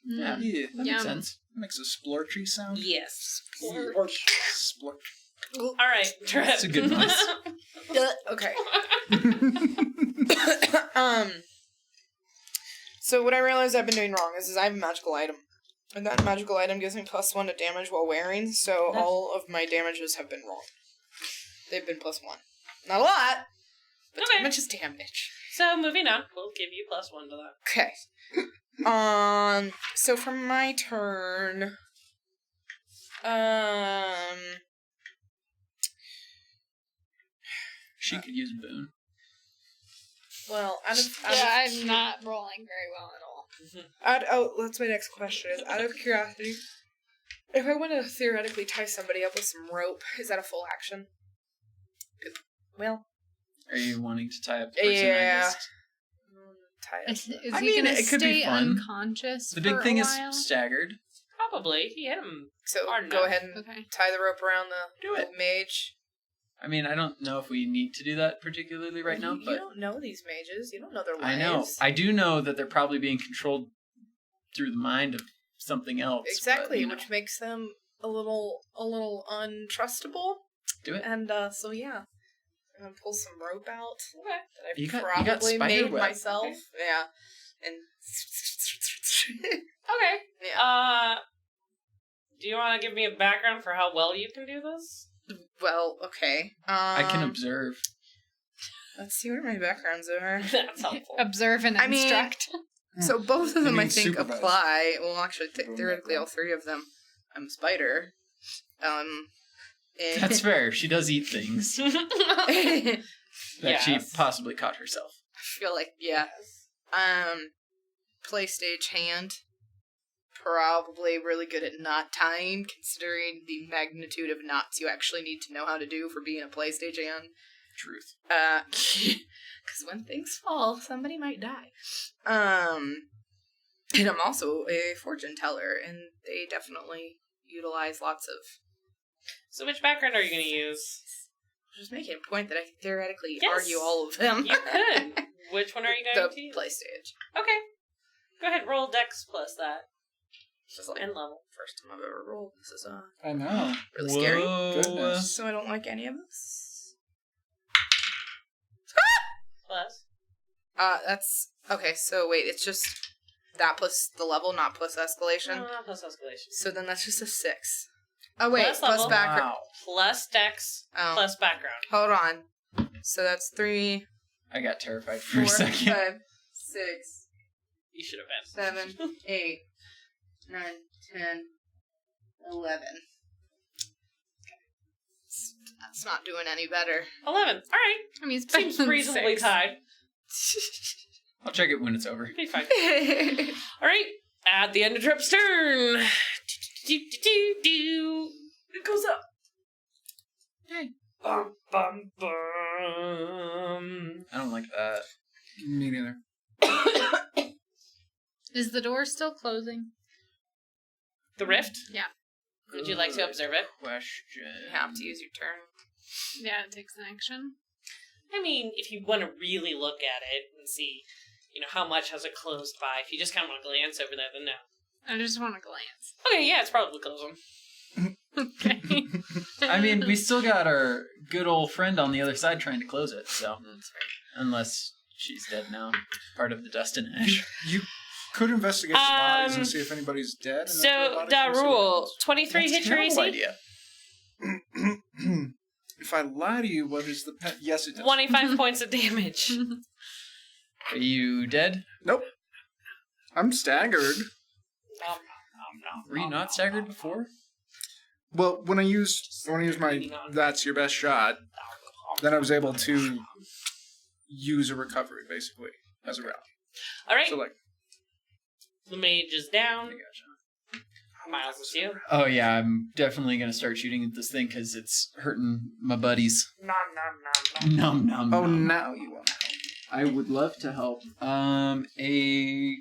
Yeah, Yeah. that makes Yum. sense. Makes a splurchy sound. Yes. Splurch. All right, Trip. That's a good noise. Okay. So what I realized I've been doing wrong is I have a magical item. And that magical item gives me +1 to damage while wearing, so all of my damages have been wrong. They've been +1. Not a lot, but Okay. damage is damage. So moving on, we'll give you +1 to that. Okay. So for my turn, She could use a boon. well, Yeah, I'm not rolling very well at all. that's my next question is, out of curiosity, if I want to theoretically tie somebody up with some rope, is that a full action? Well, Are you wanting to tie up the person Yeah. I missed? tie up. Is I he mean, gonna it could be stay fun. unconscious The for big a thing while? is staggered. Probably. He hit him. So Hard go enough. ahead and Okay. tie the rope around Do the it. mage. I mean, I don't know if we need to do that particularly right now, You but don't know these mages. You don't know their lives. I know. I do know that they're probably being controlled through the mind of something else. but, Exactly, you know, which makes them a little untrustable. do it. And so yeah, I'm gonna pull some rope out Okay. that I've You got probably spider made web. myself. Okay. Yeah, and Okay. yeah. Do you want to give me a background for how well you can do this? Well, okay. I can observe. Let's see what my backgrounds are. That's helpful. Observe and I mean- instruct. So both of them, I think, supervise. apply. Well, actually, theoretically, all three of them. I'm a spider. And That's fair. She does eat things I that she Yes. possibly caught herself. feel like, yeah. Play stage hand. Probably really good at knot tying, considering the magnitude of knots you actually need to know how to do for being a play stage hand. Truth. Because when things fall, somebody might die. And I'm also a fortune teller, and they definitely utilize lots of. So which background are you going to use? Just making a point that I can theoretically Yes. argue all of them. You could. Which one are you going The to use? play stage. Okay. Go ahead, roll Dex plus that. Just like And level. first time I've ever rolled. This is I know. really scary. Goodness. So I don't like any of this. Plus. That's okay. So wait, it's just that plus the level, not plus escalation. No, not plus escalation. So then that's just a 6. Oh wait, Plus plus level. background. Wow. Plus Dex Oh. plus background. Hold on. So that's 3, I got terrified for 4, a second. 5, 6, You should have answered. 7, 8, 9, 10, 11. That's not doing any better. 11. All right. I mean, it's better Seems than reasonably 6. tied. I'll check it when it's over. Be fine. All right. At the end of Trip's turn. It goes up. Hey. Bum, bum, bum. I don't like that. Me neither. Is the door still closing? The rift? Yeah. Would you like to observe it? Question. You have to use your turn. Yeah, it takes an action. I mean, if you want to really look at it and see, how much has it closed by, if you just kind of want to glance over there, then no. I just want to glance. Okay, yeah, it's probably closing. Okay. I mean, we still got our good old friend on the other side trying to close it, so. That's right. Unless she's dead now. Part of the dust and ash. You could investigate the bodies and see if anybody's dead. And So, if they're da about to rule, 23 That's hit a your terrible AC? idea. If I lie to you, what is the yes, it does. 25 points of damage. Are you dead? Nope. I'm staggered. Were you not staggered before? Well, when I used my that's your best shot, then I was able to use a recovery basically as a round. All right, So like, the mage is down. Miles, it's you. Oh yeah, I'm definitely gonna start shooting at this thing because it's hurting my buddies. Nom, nom, nom, nom. Nom nom. oh, nom. now you want to. I would love to help. A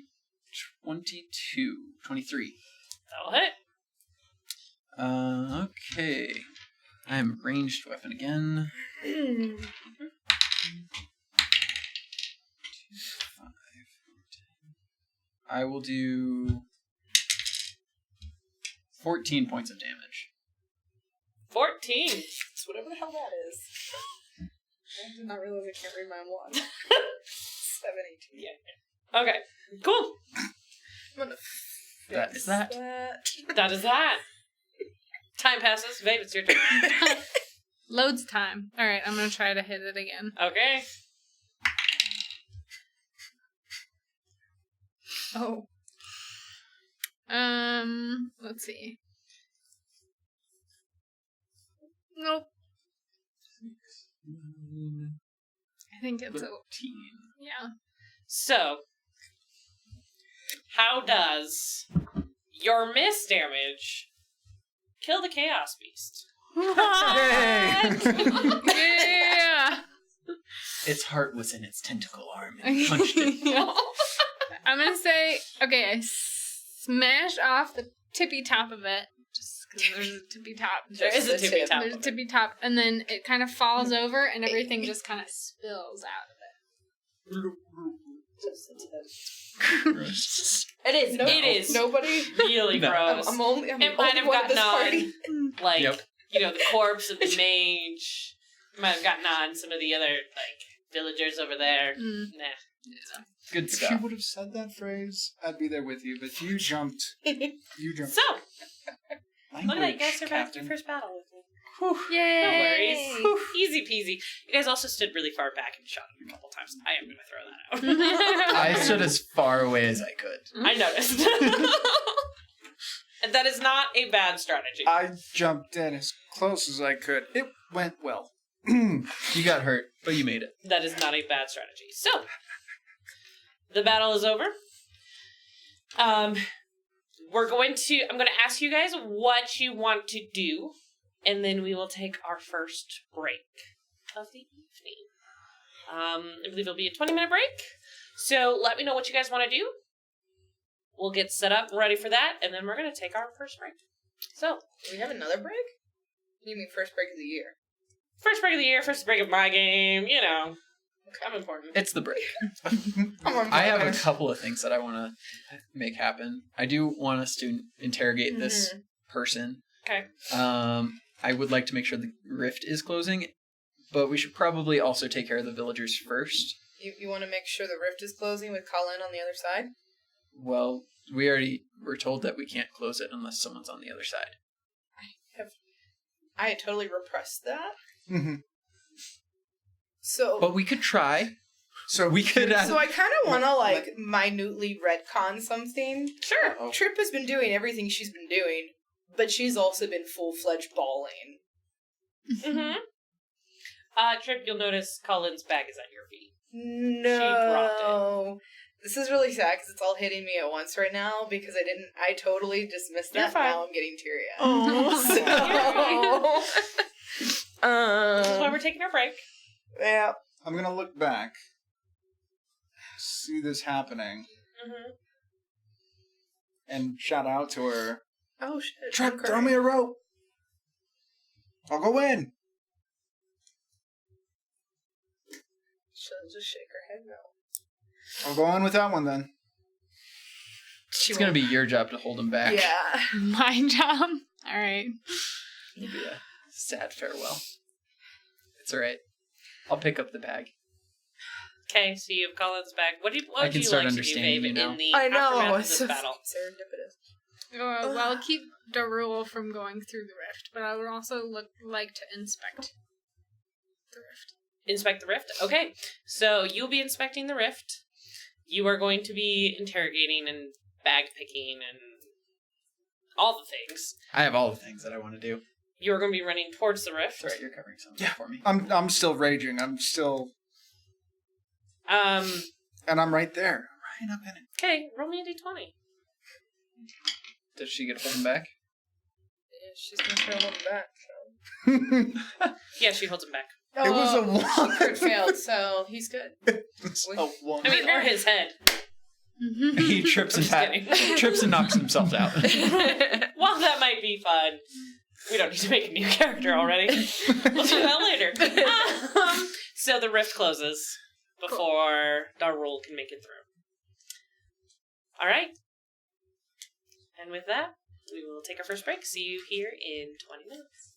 22, 23. That'll hit. Okay. I'm ranged weapon again. 2, 5, 10. I will do 14 points of damage. 14. It's whatever the hell that is. I did not realize I can't read my own watch. 7, 18. Yeah. Okay, cool. I'm gonna That is that. That is that. Time passes. Babe, it's your turn. Loads time. All right, I'm gonna try to hit it again. Okay. Oh. Let's see. Nope. I think it's a 13. yeah. So, how does your miss damage kill the Chaos Beast? Yeah. Its heart was in its tentacle arm and it punched it. I'm gonna say, okay, I smash off the tippy top of it, just because there's a tippy top. There is a tippy tip. top. There's a tippy top, and then it kind of falls over, and everything just kind of spills out of it. It is. No, It is Nobody. really No. gross. I'm only. I'm the It might only have one at gotten this on, party. like, Yep. the corpse of the mage. Might have gotten on some of the other, villagers over there. Mm. Nah. Good If she stuff. would have said that phrase, I'd be there with you. But you jumped. You jumped. So, look at that. You Language, guys survived Captain. your first battle with me. Yay! No worries. Easy peasy. You guys also stood really far back and shot it a couple times. I am going to throw that out. I stood as far away as I could. I noticed. And that is not a bad strategy. I jumped in as close as I could. It went well. You got hurt, but you made it. That is not a bad strategy. So, the battle is over. I'm going to ask you guys what you want to do, and then we will take our first break of the evening. I believe it'll be a 20-minute break. So let me know what you guys want to do. We'll get set up, ready for that, and then we're going to take our first break. So, Do we have another break? You mean first break of the year? first break of the year, first break of my game, you know. I'm important. It's the break. I'm I have a couple of things that I want to make happen. I do want us to interrogate this person. Okay. I would like to make sure the rift is closing, but we should probably also take care of the villagers first. You want to make sure the rift is closing with Colin on the other side? Well, we already were told that we can't close it unless someone's on the other side. I had totally repressed that. Mm-hmm. So, But we could try. So We could. so I kind of want to minutely retcon something. Sure. Uh-oh. Trip has been doing everything she's been doing, but she's also been full-fledged bawling. Mm-hmm. Trip, you'll notice Colin's bag is at your feet. No. This is really sad because it's all hitting me at once right now because I totally dismissed that. You're fine. Now I'm getting teary-eyed. That's why we're taking our break. Yeah. I'm going to look back, see this happening, Mm-hmm. and shout out to her. Oh shit. Trip, throw me a rope. I'll go in. She'll just shake her head no. I'll go in with that one then. It's going to be your job to hold him back. Yeah. My job. All right. It'll be a sad farewell. It's alright. I'll pick up the bag. Okay, so you have Colin's bag. What I would can you start like to do, understanding babe, you now. in the I know. aftermath of It's this so battle? serendipitous. Well, I'll keep Darul from going through the rift, but I would also like to inspect the rift. Inspect the rift? Okay, so you'll be inspecting the rift. You are going to be interrogating and bag picking and all the things. I have all the things that I want to do. You are going to be running towards the rift. That's right, you're covering something for me. I'm still raging. I'm still... And I'm right there. Right up in it. Okay, roll me a d20. Does she get to hold him back? Yeah, she's gonna try to hold him back. So. Yeah, she holds him back. It was a She one. crit failed, so he's good. It's a one. I mean, or his head. He trips and I'm just kidding. trips and knocks himself out. While that might be fun, we don't need to make a new character already. We'll do that later. So the rift closes before Darul can make it through. All right. And with that, we will take our first break. See you here in 20 minutes.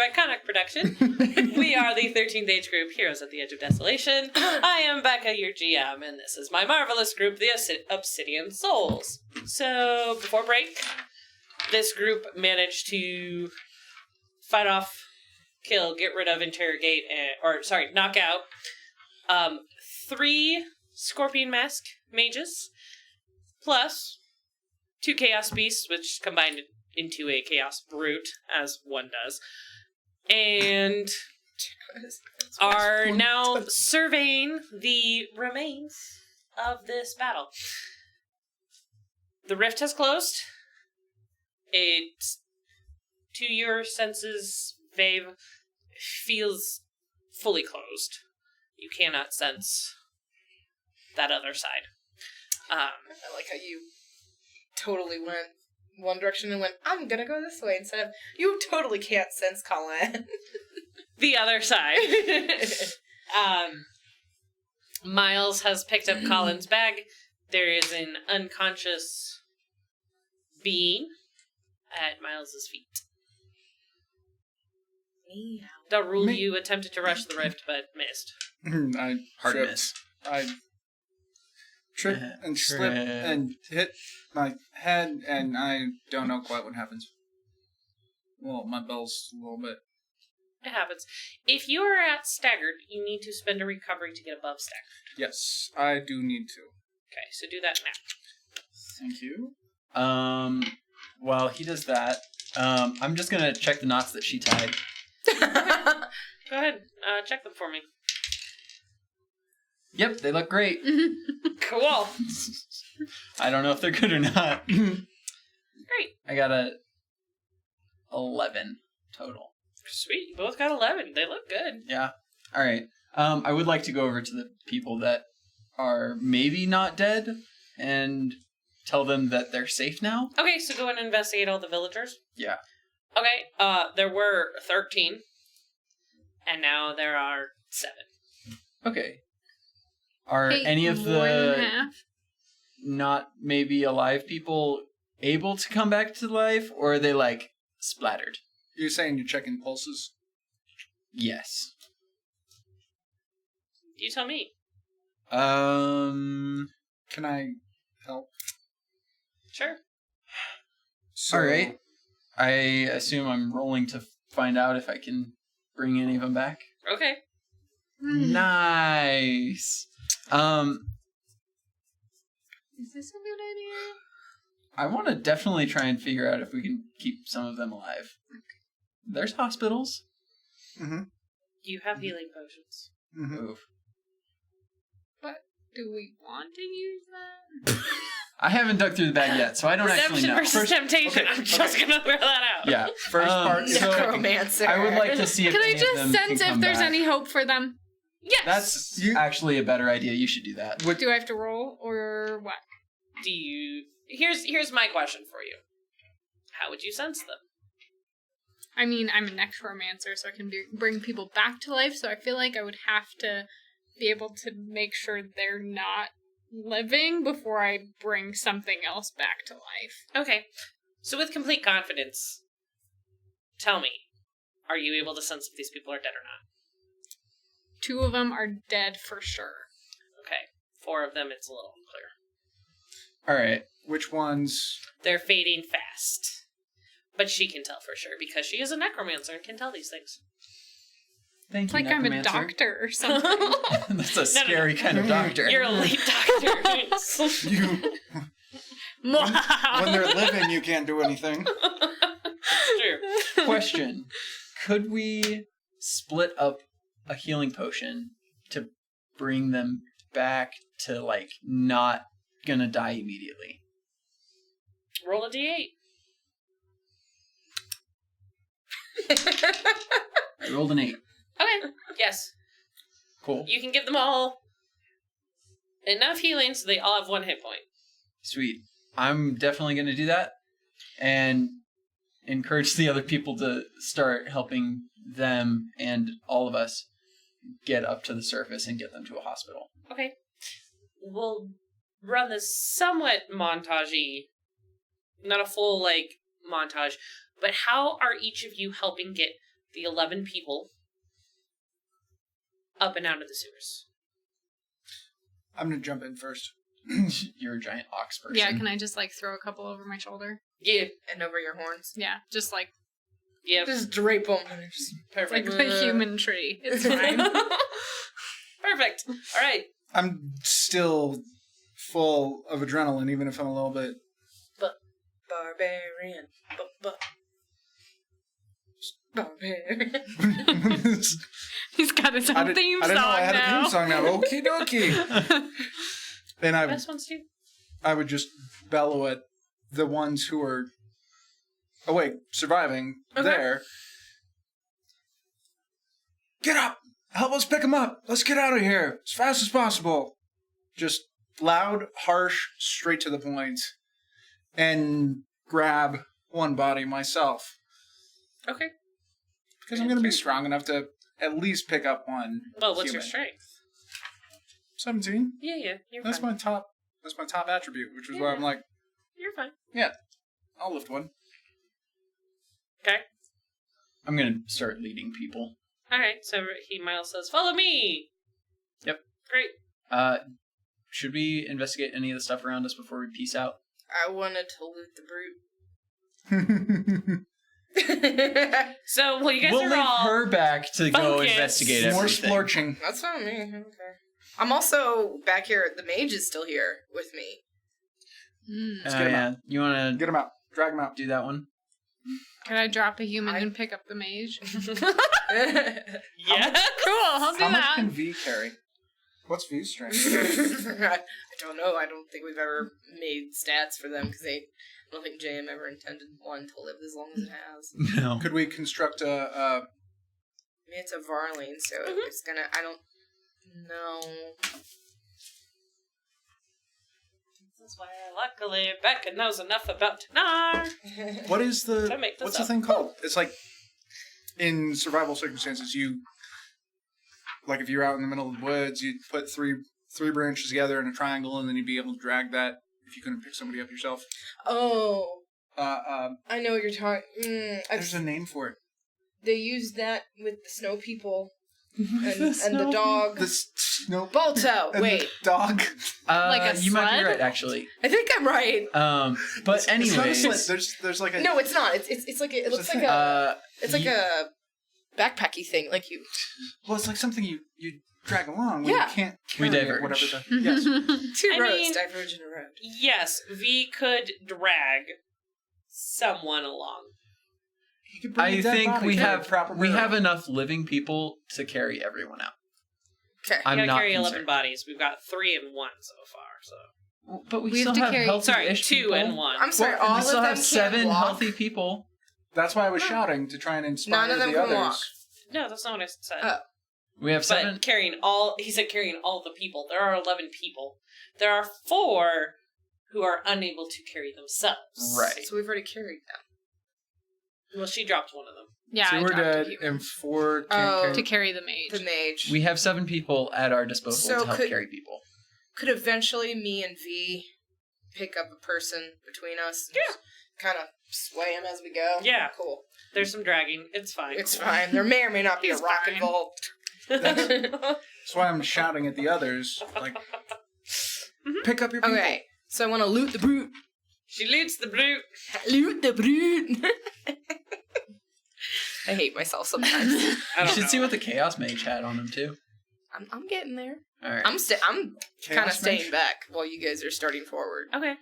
iconic production. We are the 13th Age group, Heroes at the Edge of Desolation. I am Becca, your GM, and this is my marvelous group, the Obsidian Souls. So, before break, this group managed to fight off, kill, get rid of, interrogate, knock out 3 Scorpion Mask mages, plus 2 Chaos Beasts, which combined into a Chaos Brute, as one does, and are now surveying the remains of this battle. The rift has closed. To your senses, Vave, feels fully closed. You cannot sense that other side. I like how you totally went one direction and went, I'm gonna go this way, instead of, you totally can't sense Colin. The other side. Miles has picked up Colin's bag. There is an unconscious being at Miles's feet. Darul, you attempted to rush the rift, but missed. I Hard tripped. miss. I trip and slip and hit my head, and I don't know quite what happens. Well, my bell's a little bit. It happens. If you are at staggered, you need to spend a recovery to get above staggered. Yes, I do need to. Okay, so do that now. Thank you. While he does that, I'm just gonna check the knots that she tied. Go ahead, check them for me. Yep, they look great. Cool. I don't know if they're good or not. Great. I got a 11 total. Sweet, you both got 11. They look good. Yeah. All right. I would like to go over to the people that are maybe not dead and tell them that they're safe now. Okay, so go and investigate all the villagers. Yeah. Okay, there were 13, and now there are 7. Okay. Are Hey, any of more than the half. not maybe alive people able to come back to life, or are they like splattered? You're saying you're checking pulses? Yes. You tell me. Um. Can I help? Sure. So, All right. I assume I'm rolling to find out if I can bring any of them back. Okay. Nice. Is this a good idea? I want to definitely try and figure out if we can keep some of them alive. There's hospitals. Mm-hmm. You have healing potions. Mm-hmm. Move. But do we want to use that? I haven't dug through the bag yet, so I don't actually Redemption know. versus temptation. okay, I'm just gonna throw that out. Yeah. First part is so Necromancer. I would like to see if Can I any of just them sense can if come there's back. any hope for them? Yes. That's You- actually a better idea. You should do that. Do I have to roll or what? Do you? Here's my question for you. How would you sense them? I mean, I'm a necromancer, so I can bring people back to life, so I feel like I would have to be able to make sure they're not living before I bring something else back to life. Okay. So with complete confidence, tell me, are you able to sense if these people are dead or not? 2 of them are dead for sure. Okay. 4 of them, it's a little unclear. All right. Which ones? They're fading fast. But she can tell for sure, because she is a necromancer and can tell these things. Thank It's you, like I'm a necromancer. doctor or something. That's a scary kind of doctor. You're a late doctor. You. When they're living, you can't do anything. It's true. Question. Could we split up a healing potion to bring them back to, like, not gonna die immediately? Roll a d8. I rolled an 8. Okay. Yes. Cool. You can give them all enough healing so they all have 1 hit point. Sweet. I'm definitely going to do that and encourage the other people to start helping them and all of us get up to the surface and get them to a hospital. Okay. We'll run this somewhat montage-y, not a full, montage, but how are each of you helping get the 11 people up and out of the sewers. I'm gonna jump in first. You're a giant ox person. Yeah, can I just like throw a couple over my shoulder? Yeah. And over your horns. Yeah, just like Yep. Just drape them. Perfect. like the human tree. It's fine. Perfect. All right. I'm still full of adrenaline, even if I'm a little bit. Barbarian. Barbarian. He's got his own theme I song didn't know I had now. a theme song now. Okie dokie. And Best ones too. I would just bellow at the ones who are awake, surviving, there. Get up! Help us pick them up! Let's get out of here as fast as possible. Just loud, harsh, straight to the point. And grab one body myself. Okay. Because I'm going to be strong enough to at least pick up one. Well, what's your human. strength? 17. Yeah, you're That's fine. my top attribute, which is why I'm like, You're fine. yeah, I'll lift one. Okay. I'm gonna start leading people. All right. So Miles says, "Follow me." Yep. Great. Should we investigate any of the stuff around us before we peace out? I wanted to loot the brute. So, well, you guys We'll are leave all her back to go focused. investigate More everything. splorching. That's not me. Okay. I'm also back here. The mage is still here with me. Let's get him Yeah. You want to Get him out. Drag him out. do that one? Can I drop a human and pick up the mage? Yeah. Cool, I'll do How much that. can V carry? What's V's strength? I don't know. I don't think we've ever made stats for them because I don't think JM ever intended one to live as long as it has. No. Could we construct a I mean, it's a Varling, so it's gonna. I don't know. This is why, luckily, Becca knows enough about Tanar. what is the Don't make this what's up. the thing called? It's like in survival circumstances, you like if you're out in the middle of the woods, you'd put three branches together in a triangle, and then you'd be able to drag that if you couldn't pick somebody up yourself. Oh, I know what you're talking. there's a name for it. They used that with the snow people and the dog. The snow Balto. and Wait, the dog. Like a you might be sled? right, actually. I think I'm right. But It's not a anyways, sled. There's like a No, it's not. It's like it looks like thing. a it's like a backpacky thing. Like you. well, it's like something you drag along when Yeah. you can't We carry it, diverge. whatever the yes. Two I roads mean- diverge in a road. Yes, V could drag someone along. You could bring I a dead think body we to the have proper we burial. have enough living people to carry everyone out. Okay. I'm We gotta not carry 11 concerned. bodies. We've got 3 and 1 so far. So But we We have still to have carry- healthy-ish 2 people. and 1. I'm sorry. Well, all we of still them have can't 7 walk. healthy people. That's why I was shouting to try and inspire None of them the can others. walk. No, that's not what I said. Oh. We have 7. But carrying all, he said carrying all the people. There are 11 people. There are 4 who are unable to carry themselves. Right. So we've already carried them. Well, she dropped one of them. Yeah, I Two are dropped a dead, human. and 4 can't Oh. carry. To carry the mage. The mage. We have 7 people at our disposal So to help could- carry people. Could eventually me and V pick up a person between us. Yeah. Kind of sway him as we go. Yeah. Cool. There's some dragging. It's fine. It's fine. There may or may not be a He's rock fine. involved. That's why I'm shouting at the others. Like, pick up your people. Okay. So I want to loot the brute. She loots the brute. Loot the brute. I hate myself sometimes. I You don't should know. see what the Chaos Mage had on him, too. I'm getting there. Alright. I'm kind of Chaos staying Mage? back while you guys are starting forward. Okay.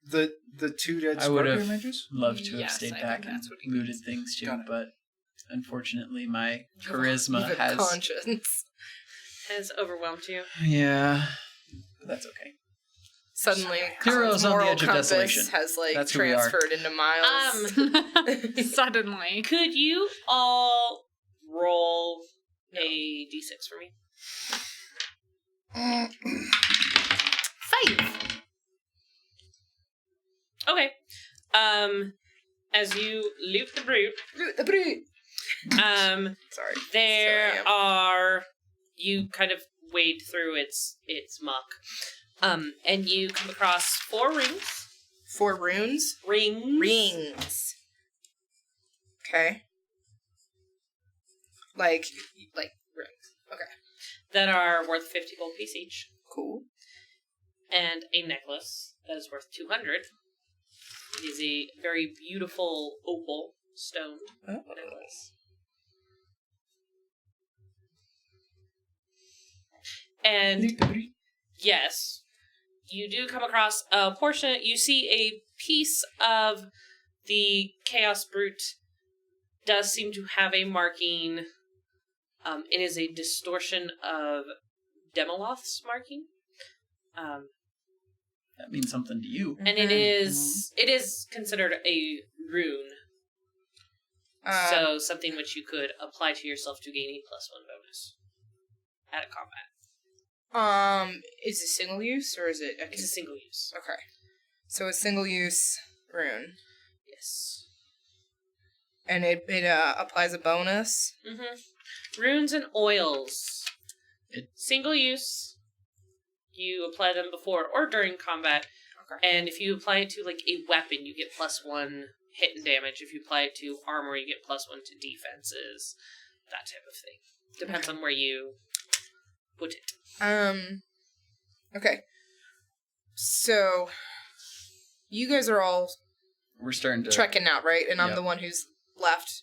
The 2 dead I would Scorpion have mages? loved to have Yes, stayed I back think and that's what he looted means. things, too, Got it. but unfortunately my You charisma have has... conscience. Has overwhelmed you. Yeah. But that's okay. Suddenly, Heroes on the moral edge of compass desolation. has like That's who we are. transferred into Miles. Suddenly. Could you all roll a d6 for me? 5. Okay. As you loot the brute, Loot the brute. Sorry. there Sorry, are, you kind of wade through its muck. And you come across 4 rings. 4 runes. Rings. Rings. Okay. Like rings. Okay. that are worth 50 gold piece each. Cool. And a necklace that is worth 200. It is a very beautiful opal stone necklace. And yes, you do come across a portion. You see a piece of the Chaos Brute does seem to have a marking. It is a distortion of Demoloth's marking. That means something to you. And it is considered a rune. So something which you could apply to yourself to gain a +1 bonus at a combat. Is it single use or is it? It's a single use. Okay. So a single use rune. Yes. And it applies a bonus. Mm-hmm. Runes and oils. Single use. You apply them before or during combat. Okay. And if you apply it to like a weapon, you get +1 hit and damage. If you apply it to armor, you get +1 to defenses. That type of thing. Depends on where you put it. Okay. So, you guys are all We're starting to... trekking out, right? And I'm Yep. the one who's left.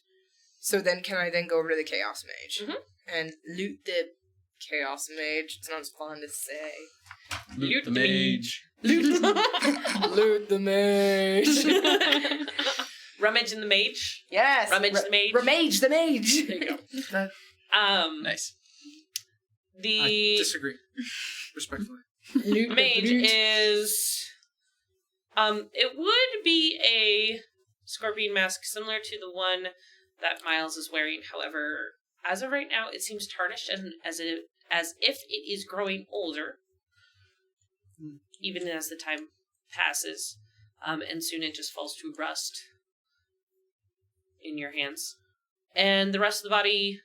So then can I then go over to the Chaos Mage? Mhm. And loot the Chaos Mage? It sounds fun to say. Loot the mage. Loot the Mage! Rummage in the mage. Yes! Rummage the mage. Remage the Mage! There you go. Nice. I The disagree. Respectfully. Loot the mage loot. is it would be a scorpion mask similar to the one that Miles is wearing. However, as of right now, it seems tarnished and as if it is growing older, even as the time passes, and soon it just falls to rust in your hands, and the rest of the body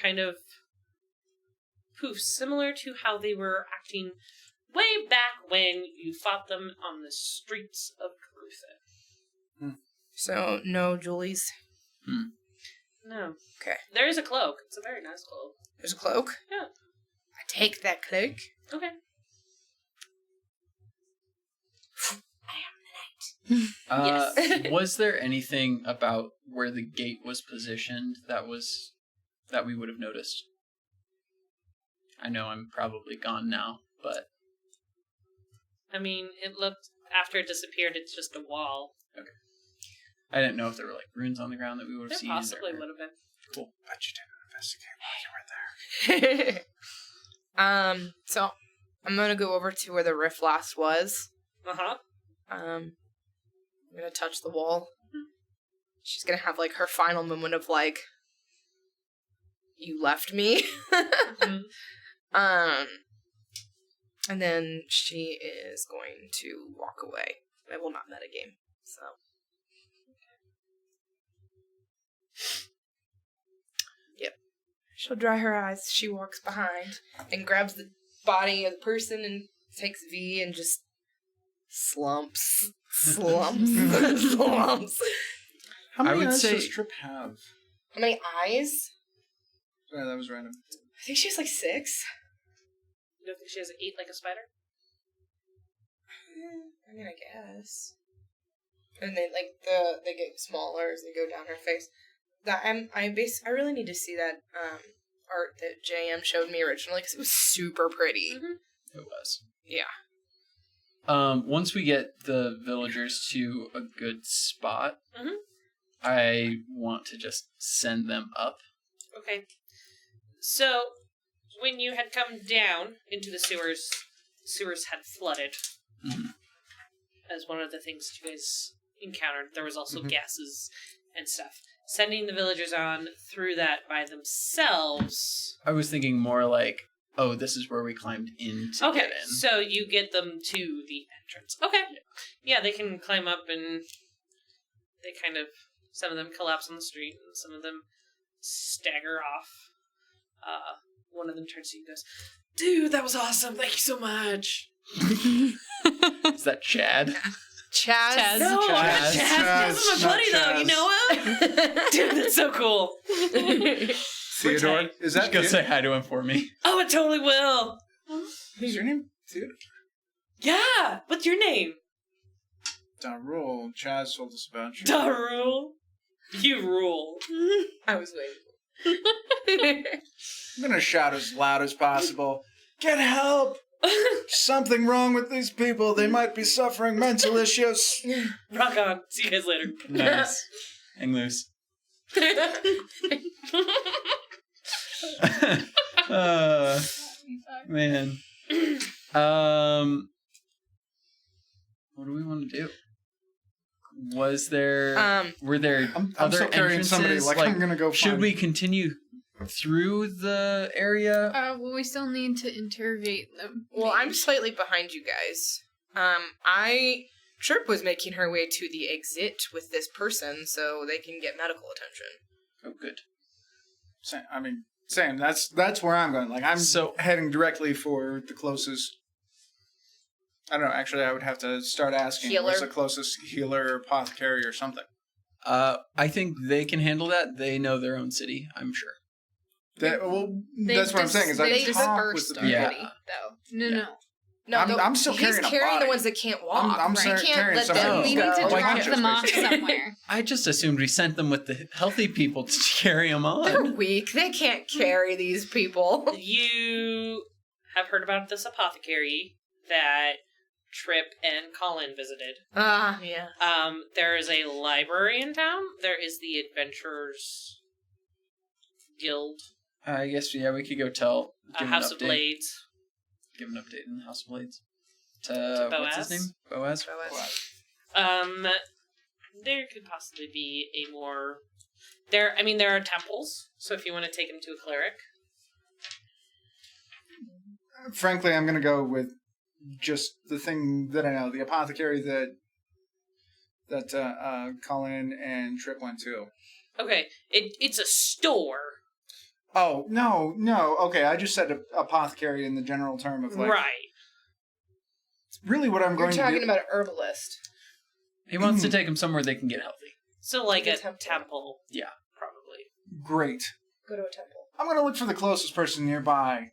kind of poofs, similar to how they were acting way back when you fought them on the streets of Carutha. So, no Julies. No. Okay. There is a cloak. It's a very nice cloak. There's a cloak? Yeah. I take that cloak. Okay. Yes. Was there anything about where the gate was positioned that we would have noticed? I know I'm probably gone now, but I mean, it looked, after it disappeared, it's just a wall. I didn't know if there were like runes on the ground that we would have There seen. possibly would have been. Cool. Bet you didn't investigate while you were there. So, I'm gonna go over to where the rift last was. Uh-huh. I'm gonna touch the wall. She's gonna have, like, her final moment of, like, you left me. And then she is going to walk away. I will not metagame, so. Yep. She'll dry her eyes. She walks behind and grabs the body of the person and takes V and just slumps. Slumps. How many I would eyes say- does Trip have? How many eyes? Sorry, that was random. I think she has like 6. You don't think she has 8 like a spider? I mean, I guess. And they they get smaller as they go down her face. That I really need to see that art that JM showed me originally because it was super pretty. Mm-hmm. It was. Yeah. Once we get the villagers to a good spot, Mhm. I want to just send them up. Okay. So, when you had come down into the sewers had flooded. Mhm. As one of the things you guys encountered. There was also gases and stuff. Sending the villagers on through that by themselves. I was thinking more like, oh, this is where we climbed in to Okay, get in. so you get them to the entrance. Okay. Yeah, they can climb up and they kind of, some of them collapse on the street and some of them stagger off. One of them turns to you and goes, "Dude, that was awesome. Thank you so much." Is that Chad? Chaz. No, I'm not Chaz. Chaz. Chaz is my Not buddy, though. You Chaz. know him? Dude, that's so cool. Theodore? tight. Is Just that go it? say hi to him for me. Oh, it totally will. Is your name Theodore? Yeah. What's your name? Darul. Chaz told us about you. Darul. You rule. I was waiting. I'm gonna shout as loud as possible. Get help! Something wrong with these people. They might be suffering mental issues. Rock on. See you guys later. Nice. Hang loose. Man. What do we want to do? Was there were there I'm other still carrying entrances? somebody. Like I'm gonna go. Should find- we continue through the area? Well, we still need to interrogate them. Well, I'm slightly behind you guys. Trip was making her way to the exit with this person so they can get medical attention. Oh, good. Sam, that's where I'm going. Like I'm So- heading directly for the closest. I don't know. Actually, I would have to start asking. Healer? Where's the closest healer, apothecary, or something? I think they can handle that. They know their own city, I'm sure. That's what I'm saying. Is I they talk with dispersed the already, Yeah. though. No, Yeah. no. No, I'm still he's carrying a carrying body. the ones that can't walk. I'm We carrying can't let somebody them who's We go. need to Oh, drop conscious, them off basically. somewhere. I just assumed we sent them with the healthy people to carry them They're on. weak. They can't carry these people. You have heard about this apothecary that Trip and Colin visited. Yeah. There is a library in town. There is the Adventurers Guild, I guess, yeah, we could go tell. Give House an of update. Blades. Give an update in the House of Blades. To Boaz? what's his name? Boaz? There could possibly be a more. There are temples. So if you want to take him to a cleric, Frankly, I'm gonna go with just the thing that I know, the apothecary that Colin and Trip went to. okay, it's a store, Oh no, okay. I just said apothecary in the general term of like. right? Really, what I'm You're going to talking do. about an herbalist. He wants to take them somewhere they can get healthy. So like A a temple. temple, Yeah. probably. Great. Go to a temple. I'm going to look for the closest person nearby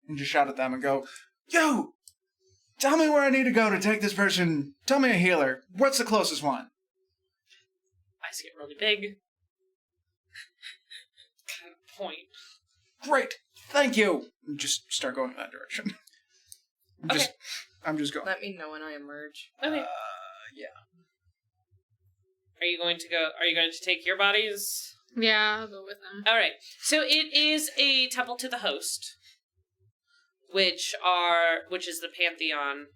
and just shout at them and go, "Yo, tell me where I need to go to take this person. Tell me a healer. What's the closest one?" Eyes get really big. Kind of point. Great. Thank you. And just start going in that direction. I'm just going. Let me know when I emerge. Okay. Yeah. Are you going to take your bodies? Yeah, I'll go with them. All right. So it is a temple to the host, which is the pantheon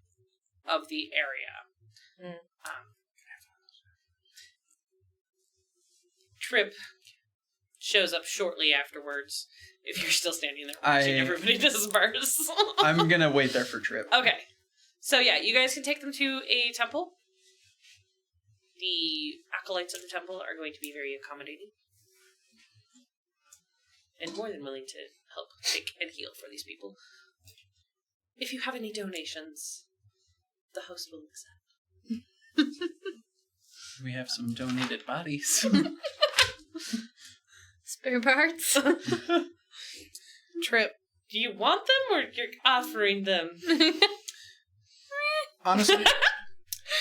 of the area. Trip shows up shortly afterwards. If you're still standing there watching everybody disperse. I'm going to wait there for Trip. Okay. So yeah, you guys can take them to a temple. The acolytes of the temple are going to be very accommodating. And more than willing to help pick and heal for these people. If you have any donations, the host will accept. We have some donated bodies. Spare parts? Trip. Do you want them or you're offering them? Honestly,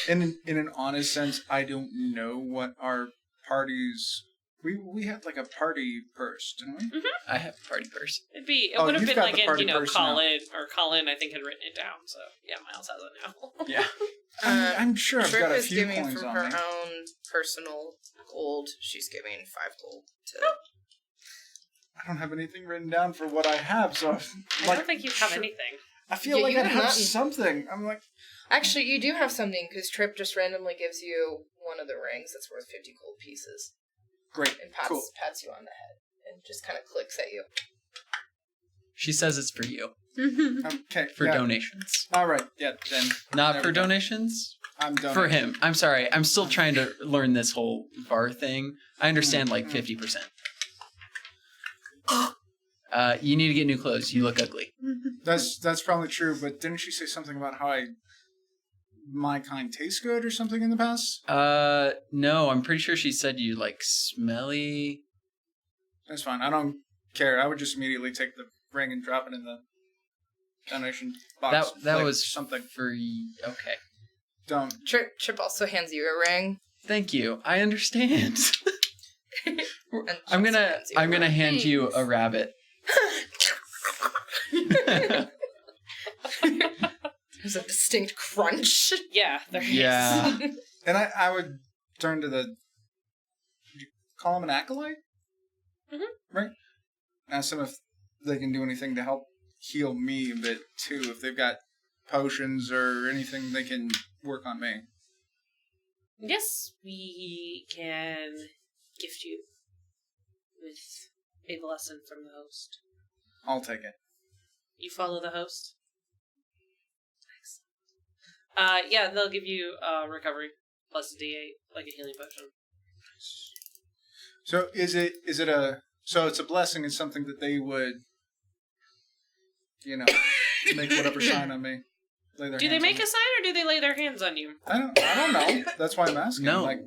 in an honest sense, I don't know what our parties. We had like a party purse, didn't we? I have a party purse. It Oh, would have you've been got like the party in, purse now. Colin, I think, had written it down. So yeah, Miles has it now. Yeah. I'm sure I've Trip got a is few giving coins from on her me. own personal gold. She's giving 5 gold to. I don't have anything written down for what I have, so I don't think you have anything. I feel Yeah, like you I'd have have nothing. something. I'm like, Actually, you do have something because Trip just randomly gives you one of the rings that's worth 50 gold pieces great, and pats you on the head and just kind of clicks at you. She says it's for you. Okay, For yeah. donations. All right, yeah, then Not There for we go. donations? I'm done. For him. I'm sorry. I'm still trying to learn this whole VAR thing. I understand like 50%. You need to get new clothes. You look ugly. That's probably true, but didn't she say something about how my kind tastes good or something in the past? No, I'm pretty sure she said you like smelly. That's fine. I don't care. I would just immediately take the ring and drop it in the donation box. That like was something. Okay. Don't. Chip also hands you a ring. Thank you. I understand. And I'm Chip gonna hands you a ring. hand you a rabbit. There's a distinct crunch. Yeah, there is. Yeah. And I would turn to the. Call him an acolyte? Mm-hmm. Right? Ask them if they can do anything to help heal me a bit, too. If they've got potions or anything they can work on me. Yes, we can gift you with a blessing from the host. I'll take it. You follow the host? Excellent. Yeah, they'll give you recovery plus a D8, like a healing potion. So is it a... So it's a blessing. It's something that they would, make whatever sign on me. Lay their Do they hands make on a me. sign or do they lay their hands on you? I don't know. That's why I'm asking. No. Like,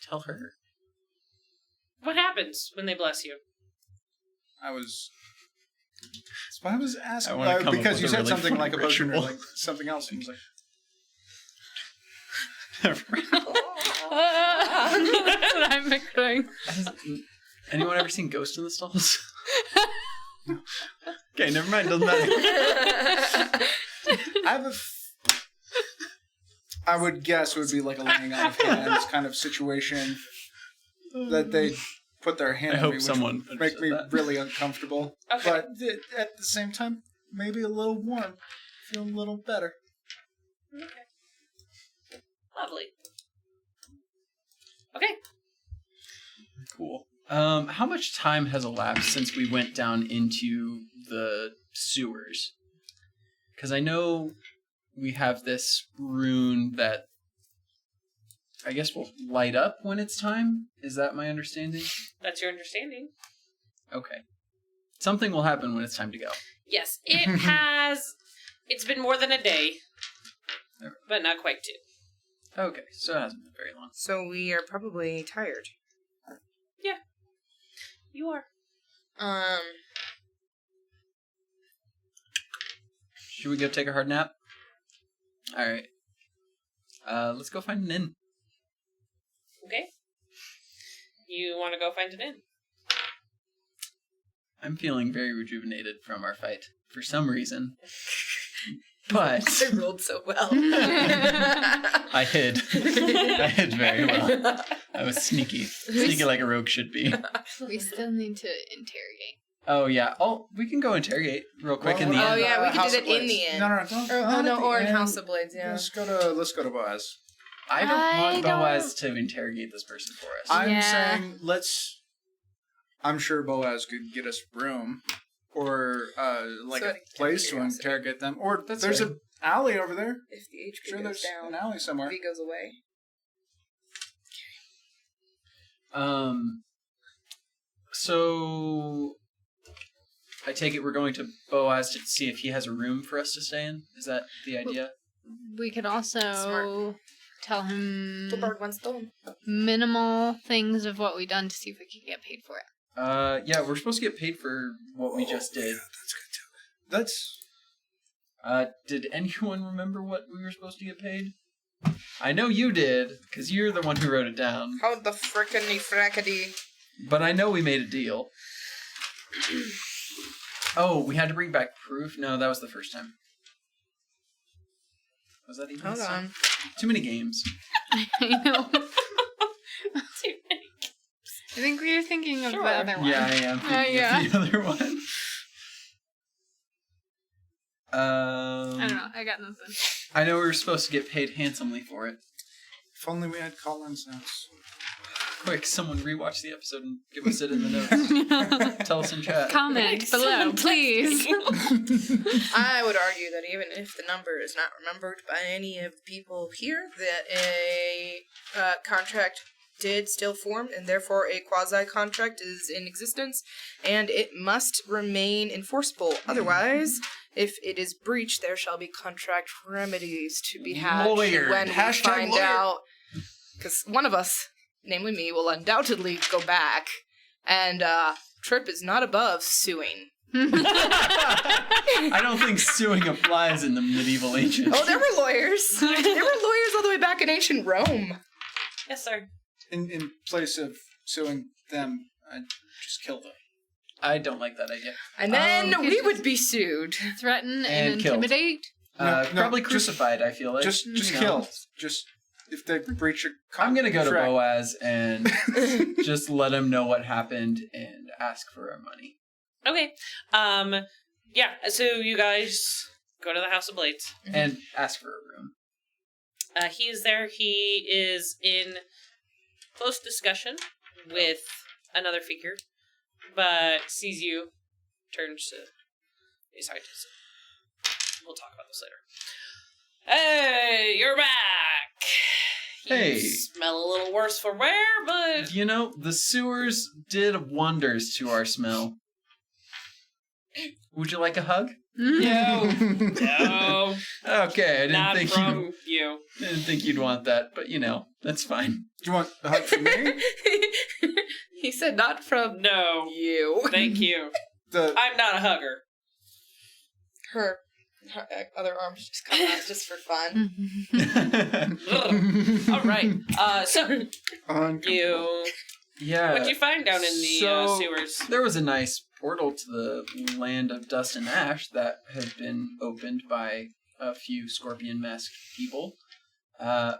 Tell her. What happens when they bless you? that's why I was asking. I wanna come up because with you a said really something funny like a potion or ritual. like something else. And I was like, I'm picturing. Has anyone ever seen Ghost in the Stalls? Okay, never mind. Doesn't matter. I would guess it would be like a laying on of hands kind of situation that they put their hand I on hope me, which someone would make me understood that. really uncomfortable. Okay. But at the same time, maybe a little warm. Feel a little better. Okay. Lovely. Okay. Cool. How much time has elapsed since we went down into the sewers? Because I know we have this rune that I guess will light up when it's time. Is that my understanding? That's your understanding. Okay. Something will happen when it's time to go. Yes, it's been more than a day, but not quite two. Okay, so it hasn't been very long. So we are probably tired. You are. Should we go take a hard nap? Alright. Let's go find an inn. Okay. You want to go find an inn? I'm feeling very rejuvenated from our fight for some reason. But I rolled so well. I hid. I hid very well. I was sneaky. Sneaky like a rogue should be. We still need to interrogate. Oh, yeah. Oh, we can go interrogate real quick in the Oh inn. yeah, we could House do of that in Blades. the inn. No, don't. Or in House of Blades, yeah. Let's go to Boaz. I don't I want don't- Boaz to interrogate this person for us. I'm Yeah. saying I'm sure Boaz could get us room or like So a place to curiosity. interrogate them. Or That's there's fair. an alley over there. If the HP Sure, goes there's down, an alley somewhere. if he goes away. So I take it we're going to Boaz to see if he has a room for us to stay in? Is that the idea? We could also Smart. tell him The bird went stolen. minimal things of what we've done to see if we can get paid for it. Yeah, we're supposed to get paid for what we just did. That's good too. That's Did anyone remember what we were supposed to get paid? I know you did, because you're the one who wrote it down. How the frickiny frackety. But I know we made a deal. Oh, we had to bring back proof? No, that was the first time. Was that even Hold the on. Too many games. I know. Too many. I think we were thinking of Sure. the other one. Yeah, I am. thinking yeah. of the other one. I don't know. I got nothing. I know we were supposed to get paid handsomely for it. if only we had call-ins notes. Quick, someone rewatch the episode and give us it in the notes. Tell us in chat. Comment below, please. I would argue that even if the number is not remembered by any of the people here, that a contract did still form, and therefore a quasi-contract is in existence, and it must remain enforceable. Otherwise, if it is breached, there shall be contract remedies to be had Lawyered. when we Hashtag find lawyer. out. Because one of us, namely me, will undoubtedly go back and trip is not above suing. I don't think suing applies in the medieval ages. Oh, there were lawyers. There were lawyers all the way back in ancient Rome. Yes, sir. In place of suing them, I'd just kill them. I don't like that idea. And then we would be sued. Threaten and And killed. intimidate. No, Probably just- crucified, I feel like. Just You know. kill. Just if they breach a I'm gonna go to contract. Boaz and just let him know what happened and ask for our money. Okay. Yeah, so you guys go to the House of Blades. And ask for a room. He is there. He is in close discussion with another figure, but sees you, turns to his scientist. We'll talk about this later. Hey, you're back! You Hey. smell a little worse for wear, but... You know, the sewers did wonders to our smell. Would you like a hug? No. No. Okay, Not from you. didn't think you'd want that, but you know, that's fine. Do you want a hug from me? He said not from No. you. Thank you. The I'm not a hugger. Her other arms just come out just for fun. Ugh. All right. So you... Yeah. What'd you find down in the sewers? There was a nice portal to the land of dust and ash that had been opened by a few scorpion masked people.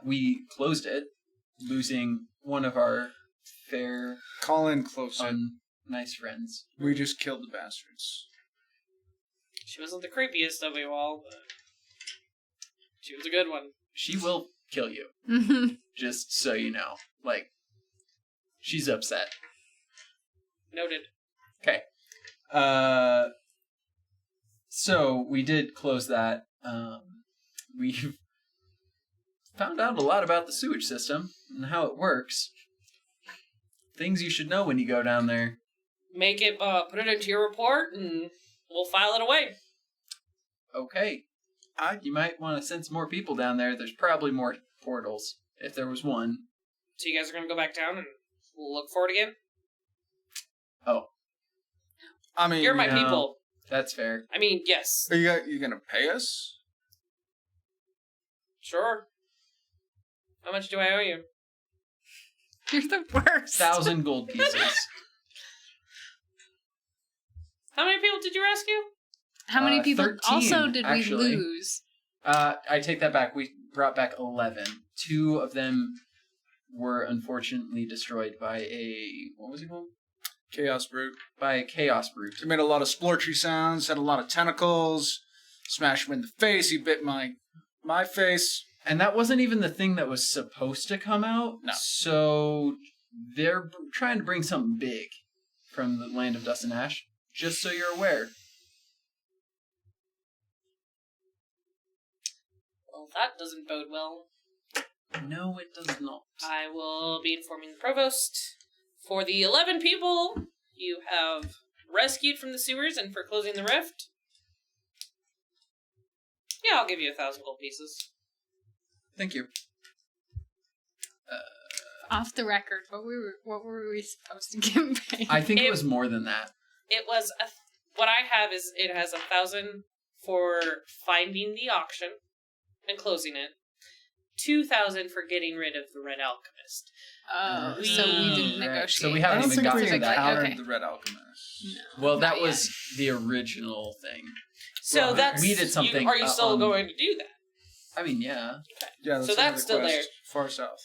We closed it, losing one of our fair, call in closer. nice friends. We just killed the bastards. She wasn't the creepiest of you all, but she was a good one. She will kill you, just so you know. Like, she's upset. Noted. Okay. So we did close that. We've found out a lot about the sewage system and how it works. Things you should know when you go down there. Make it, put it into your report, and we'll file it away. Okay. You might want to send some more people down there. There's probably more portals, if there was one. So you guys are gonna go back down and look for it again? Oh, I mean, You're my no. people. that's fair. I mean, yes. Are you gonna pay us? Sure. How much do I owe you? You're the worst. 1,000 gold pieces. How many people did you rescue? How many people 13, also did actually. we lose? I take that back. We brought back 11. 2 of them were unfortunately destroyed by what was it called? Chaos brute. By a chaos brute. He made a lot of splorchy sounds. Had a lot of tentacles. Smashed him in the face. He bit my face. And that wasn't even the thing that was supposed to come out. No. So they're trying to bring something big from the land of dust and ash, just so you're aware. Well, that doesn't bode well. No, it does not. I will be informing the provost. For the 11 people you have rescued from the sewers and for closing the rift, yeah, I'll give you 1,000 gold pieces. Thank you. Off the record, what were we supposed to get paid? I think it was more than that. It was what I have is it has 1,000 for finding the auction and closing it. 2,000 for getting rid of the Red Alchemist. Oh, so we didn't Right. negotiate. So we haven't I don't even think gotten we to that. encountered Okay. the Red Alchemist. No, Well, that not was the original thing. So Well, that's we did something, are you still going to do that? I mean, yeah. Yeah, So that's still there. Far south.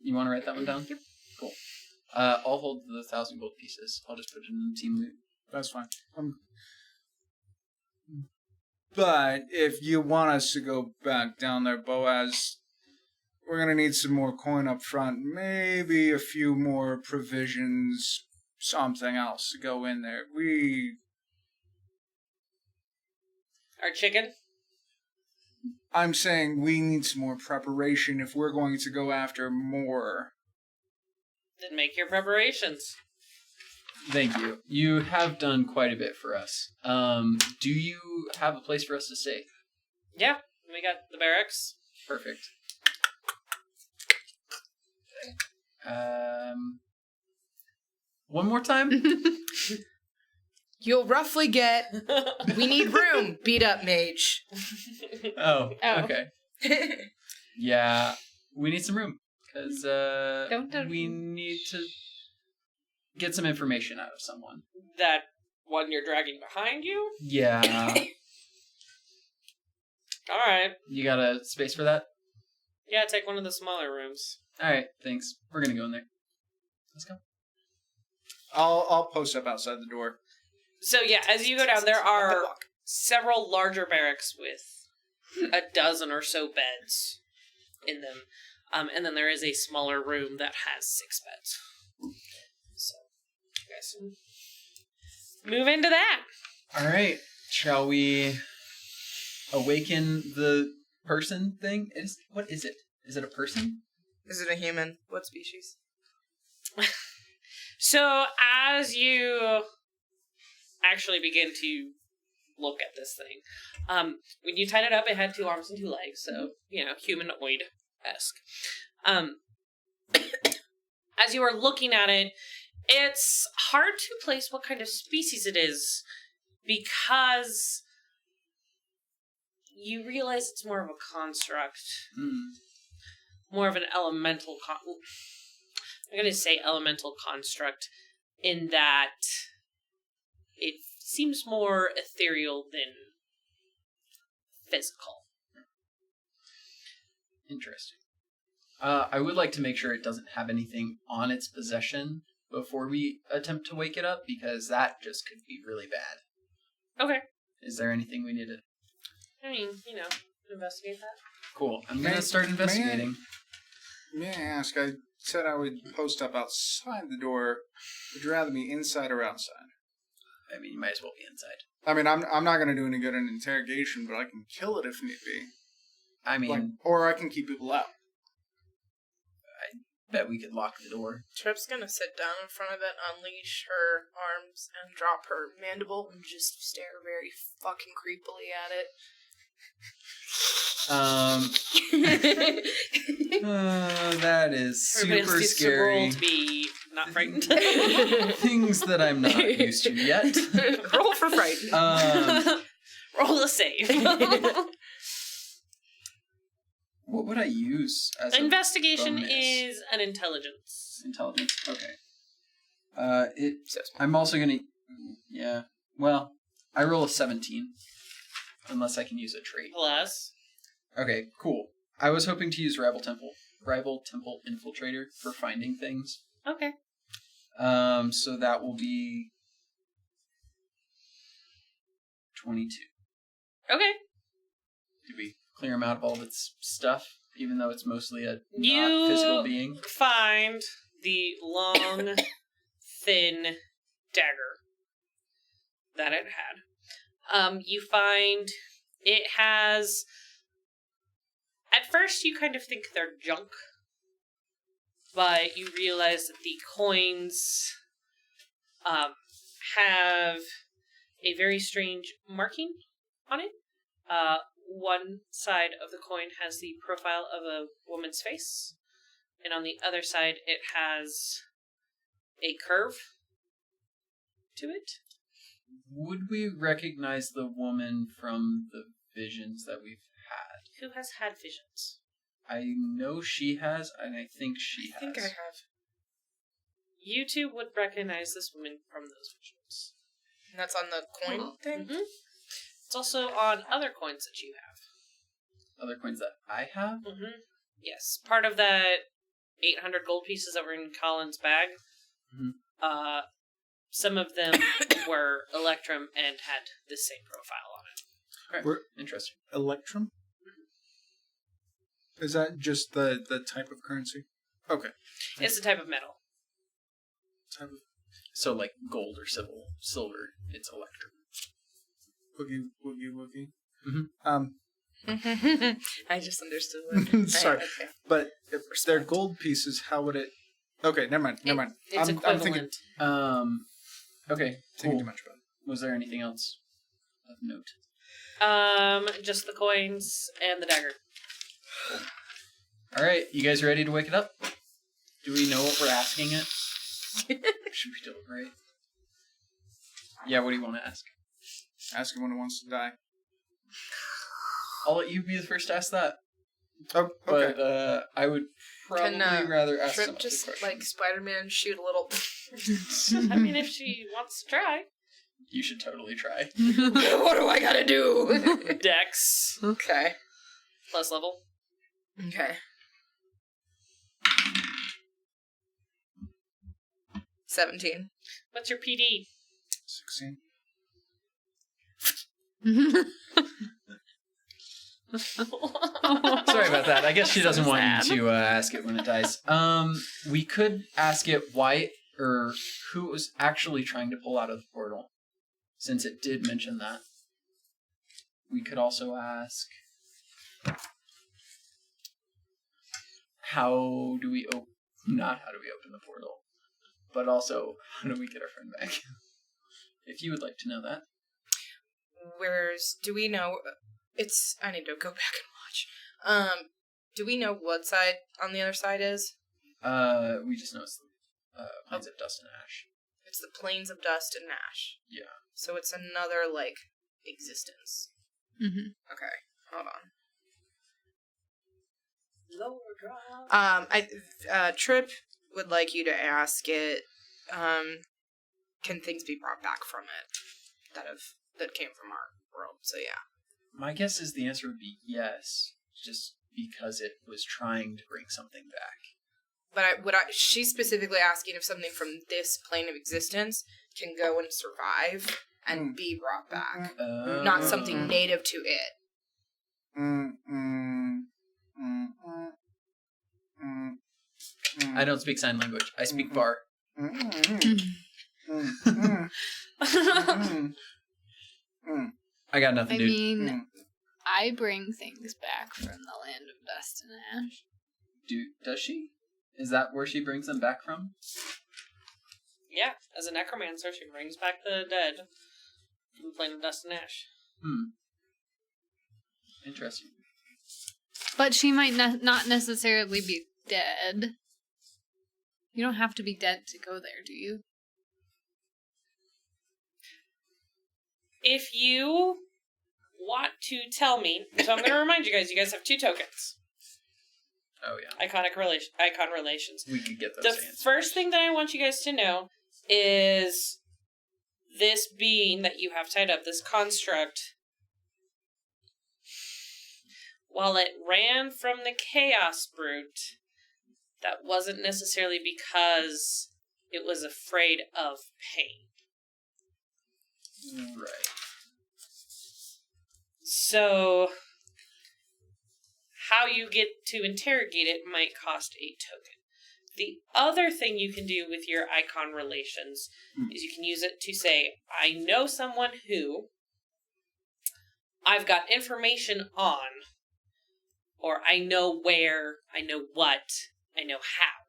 You want to write that one down? Yep. Cool. I'll hold the 1,000 gold pieces. I'll just put it in the team loot. That's fine. But if you want us to go back down there, Boaz, we're gonna need some more coin up front. Maybe a few more provisions, something else to go in there. Our chicken? I'm saying we need some more preparation if we're going to go after more. Then make your preparations. Thank you. You have done quite a bit for us. Do you have a place for us to stay? Yeah, we got the barracks. Perfect. One more time? You'll roughly get, we need room, beat up mage. Oh, Oh. okay. Yeah, we need some room because Don't- we need to get some information out of someone. That one you're dragging behind you? Yeah. Alright. You got a space for that? Yeah, take one of the smaller rooms. All right, thanks. We're gonna go in there. Let's go. I'll post up outside the door. So yeah, as you go down, there are several larger barracks with a dozen or so beds in them. And then there is a smaller room that has 6 beds. So, you guys can move into that. All right. Shall we awaken the person thing? What is it? Is it a person? Is it a human? What species? So, as you actually begin to look at this thing, when you tied it up, it had 2 arms and 2 legs, so, humanoid-esque. As you are looking at it, it's hard to place what kind of species it is, because you realize it's more of a construct. More of an elemental I'm going to say elemental construct in that it seems more ethereal than physical. Interesting. I would like to make sure it doesn't have anything on its possession before we attempt to wake it up, because that just could be really bad. Okay. Is there anything we need to... I mean, investigate that. Cool. I'm going to start investigating. May I ask, I said I would post up outside the door. Would you rather be inside or outside? I mean, you might as well be inside. I mean, I'm not going to do any good in interrogation, but I can kill it if need be. I mean... or I can keep people out. Bet we could lock the door. Trip's gonna sit down in front of it, unleash her arms, and drop her mandible, and just stare very fucking creepily at it. That is Everybody else super needs to roll scary. to be not frightened. Things that I'm not used to yet. Roll for fright. Roll a save. What would I use as Investigation bonus? is an intelligence. Intelligence? Okay. I'm also gonna... Yeah. Well, I roll a 17. Unless I can use a trait. Plus. Okay, cool. I was hoping to use Rival Temple Infiltrator for finding things. Okay. So that will be 22. Okay. Did we clear him out of all of its stuff, even though it's mostly a You not physical being? Find the long, thin dagger that it had. You find it has... At first, you kind of think they're junk, but you realize that the coins have a very strange marking on it. One side of the coin has the profile of a woman's face, and on the other side it has a curve to it. Would we recognize the woman from the visions that we've had? Who has had visions? I know she has, and I think she has. I think I have. You two would recognize this woman from those visions. And that's on the coin thing? Mm-hmm. It's also on other coins that you have. Other coins that I have? Mm-hmm. Yes, part of that 800 gold pieces that were in Colin's bag. Mm-hmm. Some of them were Electrum and had the same profile on it. Right. Interesting. Electrum? Is that just the type of currency? Okay. It's a type of metal. Type of So like gold or silver, it's Electrum. Woogie. Mm-hmm. I just understood what. Sorry. Okay. But if they're gold pieces, how would it... Okay, never mind. It's equivalent. Okay, Thinking cool. too much about it. Was there anything else of note? Just the coins and the dagger. All right, you guys ready to wake it up? Do we know what we're asking it? Should we deliberate? Yeah, what do you want to ask? Ask him when he wants to die. I'll let you be the first to ask that. Oh, okay. But I would probably rather ask Trip some just other like questions. Spider-Man shoot a little. I mean, if she wants to try. You should totally try. What do I gotta do? Dex. Okay. Plus level. Okay. 17. What's your PD? 16. Sorry about that. I guess she doesn't want you to ask it when it dies. We could ask it why or who was actually trying to pull out of the portal, since it did mention that. We could also ask, how do we open the portal, but also how do we get our friend back? If you would like to know that. Do we know? I need to go back and watch. Do we know what side on the other side is? We just know it's the Plains of Dust and Ash. It's the Plains of Dust and Ash. Yeah. So it's another, like, existence. Mm-hmm. Okay, hold Lower draw. Trip would like you to ask it, can things be brought back from it that came from our world? So yeah. My guess is the answer would be yes, just because it was trying to bring something back. But she's specifically asking if something from this plane of existence can go and survive and be brought back, not something native to it. I don't speak sign language. I speak bar. I got nothing, I dude. mean, I bring things back from the land of dust and ash. Does she? Is that where she brings them back from? Yeah, as a necromancer, she brings back the dead from the plane of dust and ash. Interesting. But she might not necessarily be dead. You don't have to be dead to go there, do you? If you want to tell me, so I'm going to remind you guys have 2 tokens. Oh, yeah. Icon relations. We could get those The answers. first thing that I want you guys to know is this being that you have tied up, this construct, while it ran from the Chaos Brute, that wasn't necessarily because it was afraid of pain. Right. So, how you get to interrogate it might cost a token. The other thing you can do with your icon relations is you can use it to say, I know someone who I've got information on, or I know where, I know what, I know how.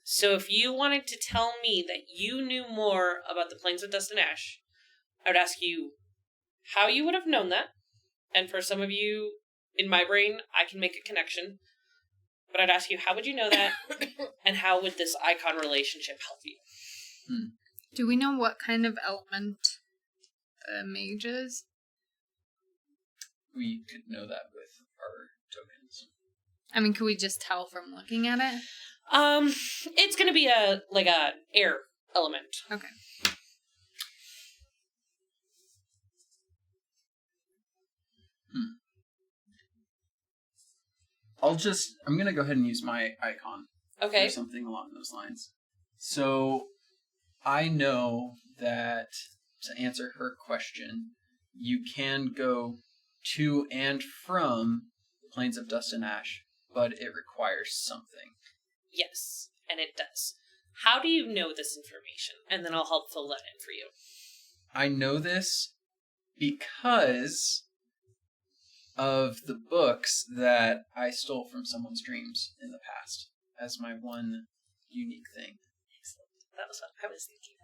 So if you wanted to tell me that you knew more about the Plains of Dust and Ash, I would ask you how you would have known that. And for some of you, in my brain, I can make a connection. But I'd ask you, how would you know that? And how would this icon relationship help you? Do we know what kind of element a mage is? We could know that with our tokens. I mean, could we just tell from looking at it? It's gonna be a air element. Okay. I'm going to go ahead and use my icon. Okay. Or something along those lines. So, I know that to answer her question, you can go to and from the Plains of Dust and Ash, but it requires something. Yes, and it does. How do you know this information? And then I'll help fill that in for you. I know this because of the books that I stole from someone's dreams in the past as my one unique thing. Excellent. That was what I was thinking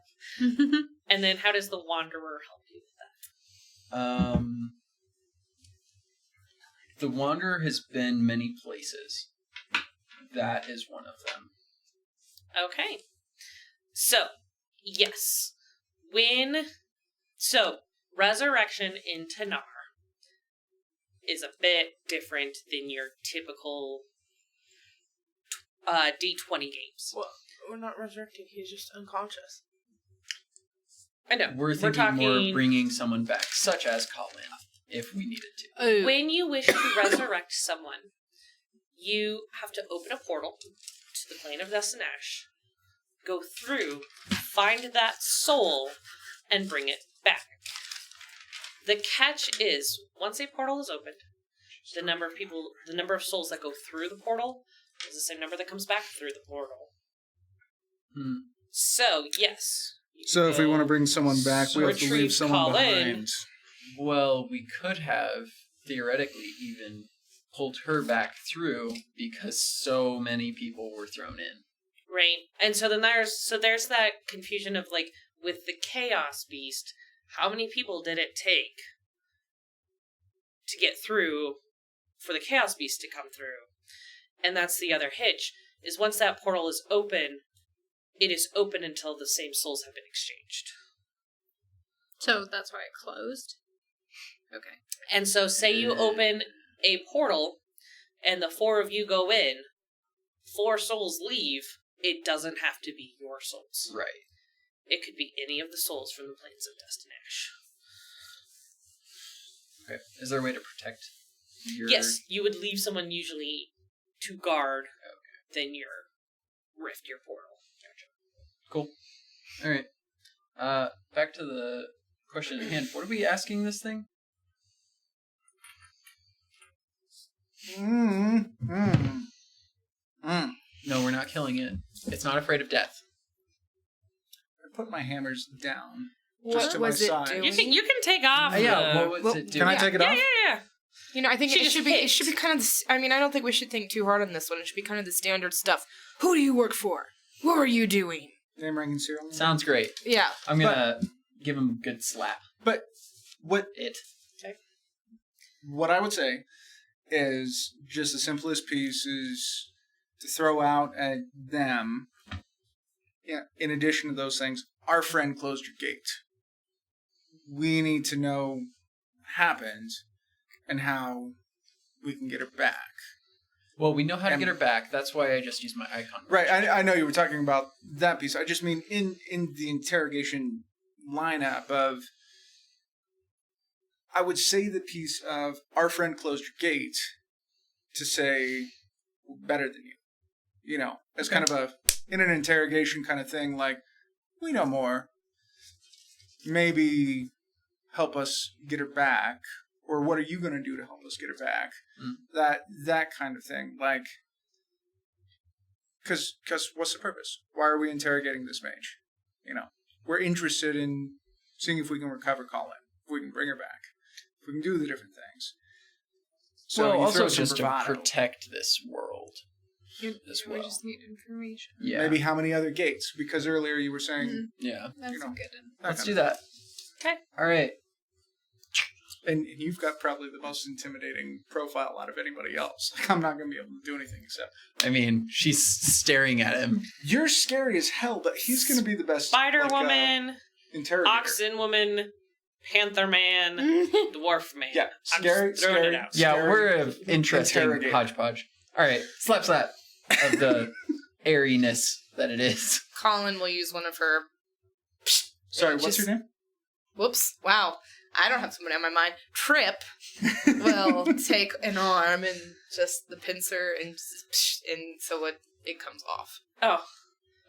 of. And then how does the Wanderer help you with that? The Wanderer has been many places. That is one of them. Okay. So, Yes. So, resurrection in Tanar is a bit different than your typical D20 games. Well, we're not resurrecting. He's just unconscious. I know. We're thinking more bringing someone back, such as Colin, if we needed to. When you wish to resurrect someone, you have to open a portal to the plane of Desinash, go through, find that soul, and bring it back. The catch is, once a portal is opened, the number of souls that go through the portal is the same number that comes back through the portal. So, yes. So if we want to bring someone back, we have to leave someone behind. Well, we could have, theoretically, even pulled her back through because so many people were thrown in. Right. And so then there's that confusion of, like, with the Chaos Beast, how many people did it take to get through for the Chaos Beast to come through? And that's the other hitch, is once that portal is open, it is open until the same souls have been exchanged. So that's why it closed? Okay. And so say you open a portal and the 4 of you go in, 4 souls leave, it doesn't have to be your souls. Right. It could be any of the souls from the plains of Destinash. Okay. Is there a way to protect your... Yes, you would leave someone usually to guard, then your rift, your portal. Cool. Alright. Back to the question at hand. What are we asking this thing? No, we're not killing it. It's not afraid of death. I put my hammers down. What just to was my it side. doing? You can take off. What was it doing? Can I take it off? Yeah. You know, I think She it just should be. It hit. should be kind of. I mean, I don't think we should think too hard on this one. It should be kind of the standard stuff. Who do you work for? What were you doing? Name, rank, and serial number. Sounds great. Yeah. I'm gonna give him a good slap. But what I would say is just the simplest piece is to throw out at them. Yeah. In addition to those things, our friend closed your gate. We need to know what happened and how we can get her back. Well, we know how to get her back. That's why I just used my icon. Right, I know you were talking about that piece. I just mean in the interrogation lineup of, I would say the piece of our friend closed your gate to say better than you. You know, as kind of in an interrogation kind of thing, like, we know more. Maybe help us get her back. Or what are you going to do to help us get her back? That kind of thing. Like, because what's the purpose? Why are we interrogating this mage? You know, we're interested in seeing if we can recover Colin, if we can bring her back, if we can do the different things. So well, you also throw some just bravado. to protect this world as well. We just need information. Yeah. Maybe how many other gates? Because earlier you were saying... Yeah. That's You know, a good one. Let's do that. Okay. All right. And you've got probably the most intimidating profile out of anybody else. Like, I'm not going to be able to do anything except... I mean, she's staring at him. You're scary as hell, but he's going to be the best... Spider Woman, interrogator. Oxen Woman, Panther Man, Dwarf Man. Yeah, I'm scary, just throwing scary. it out. Yeah, Scary we're an interesting interrogator. hodgepodge. All right, slap of the airiness that it is. Colin will use one of her. Sorry, what's Just- your name? Whoops! Wow, I don't have somebody on my mind. Trip will take an arm and just the pincer and so it comes off. Oh,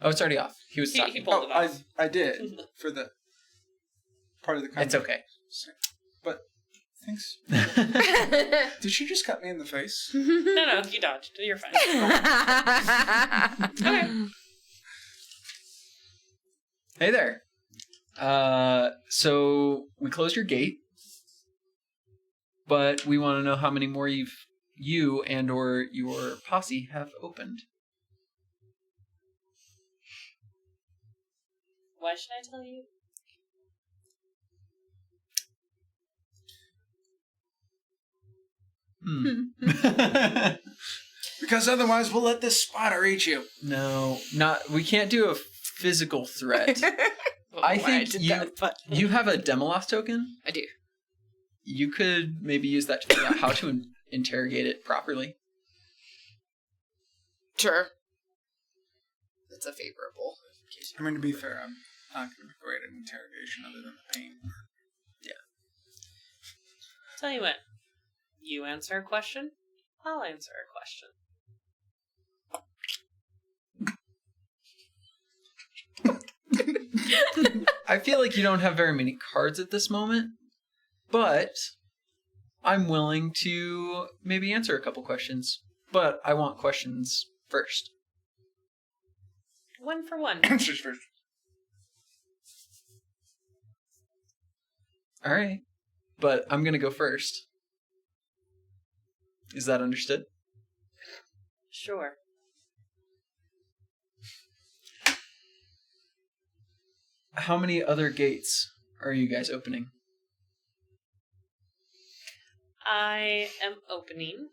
Oh, it's already off. He was he talking. pulled it off. I did for the part of the It's okay. But thanks. Did she just cut me in the face? No, you dodged. You're fine. Okay. Hey there. So we closed your gate, but we want to know how many more you and or your posse have opened. Why should I tell you? Because otherwise we'll let this spotter eat you. No, we can't do a physical threat. I think you have a Demolos token. I do. You could maybe use that to figure out how to interrogate it properly. Sure. That's a favorable. I mean, to be fair, I'm not going to be great at interrogation other than the pain. Tell you what. You answer a question, I'll answer a question. I feel like you don't have very many cards at this moment, but I'm willing to maybe answer a couple questions. But I want questions first. 1 for 1. Answers first. All right. But I'm going to go first. Is that understood? Sure. How many other gates are you guys opening? I am opening.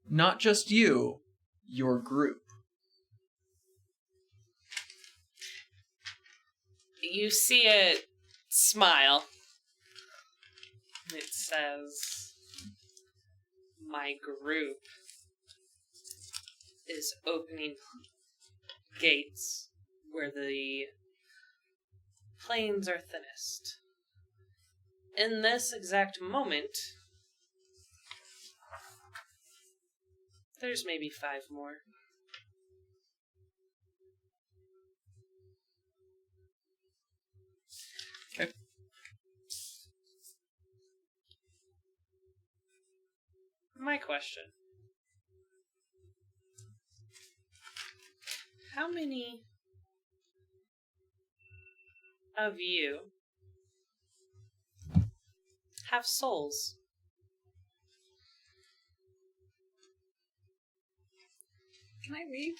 Not just you, your group. You see it smile. It says, my group is opening gates where the plains are thinnest. In this exact moment, there's maybe 5 more. Okay. My question. How many of you have souls? Can I leave?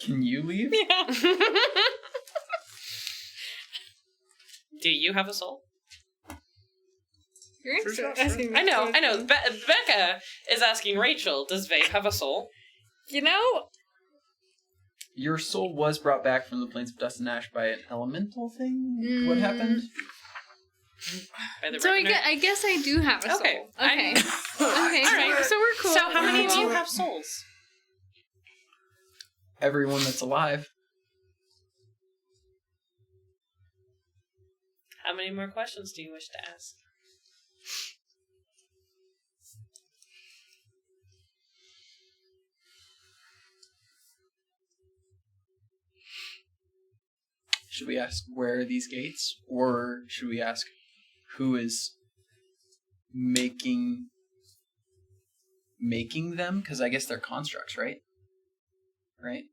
Can you leave? Yeah. Do you have a soul? You're Sure. asking me. I know. Becca is asking Rachel, does Vape have a soul? You know, Your soul was brought back from the Plains of Dust and Ash by an elemental thing? What happened? By the so reckoner? I guess I do have a soul. Okay. Okay. Okay. All right. So we're cool. So how many of you Well, have souls? Everyone that's alive. How many more questions do you wish to ask? Should we ask where are these gates? Or should we ask who is making them? Because I guess they're constructs, right? Right?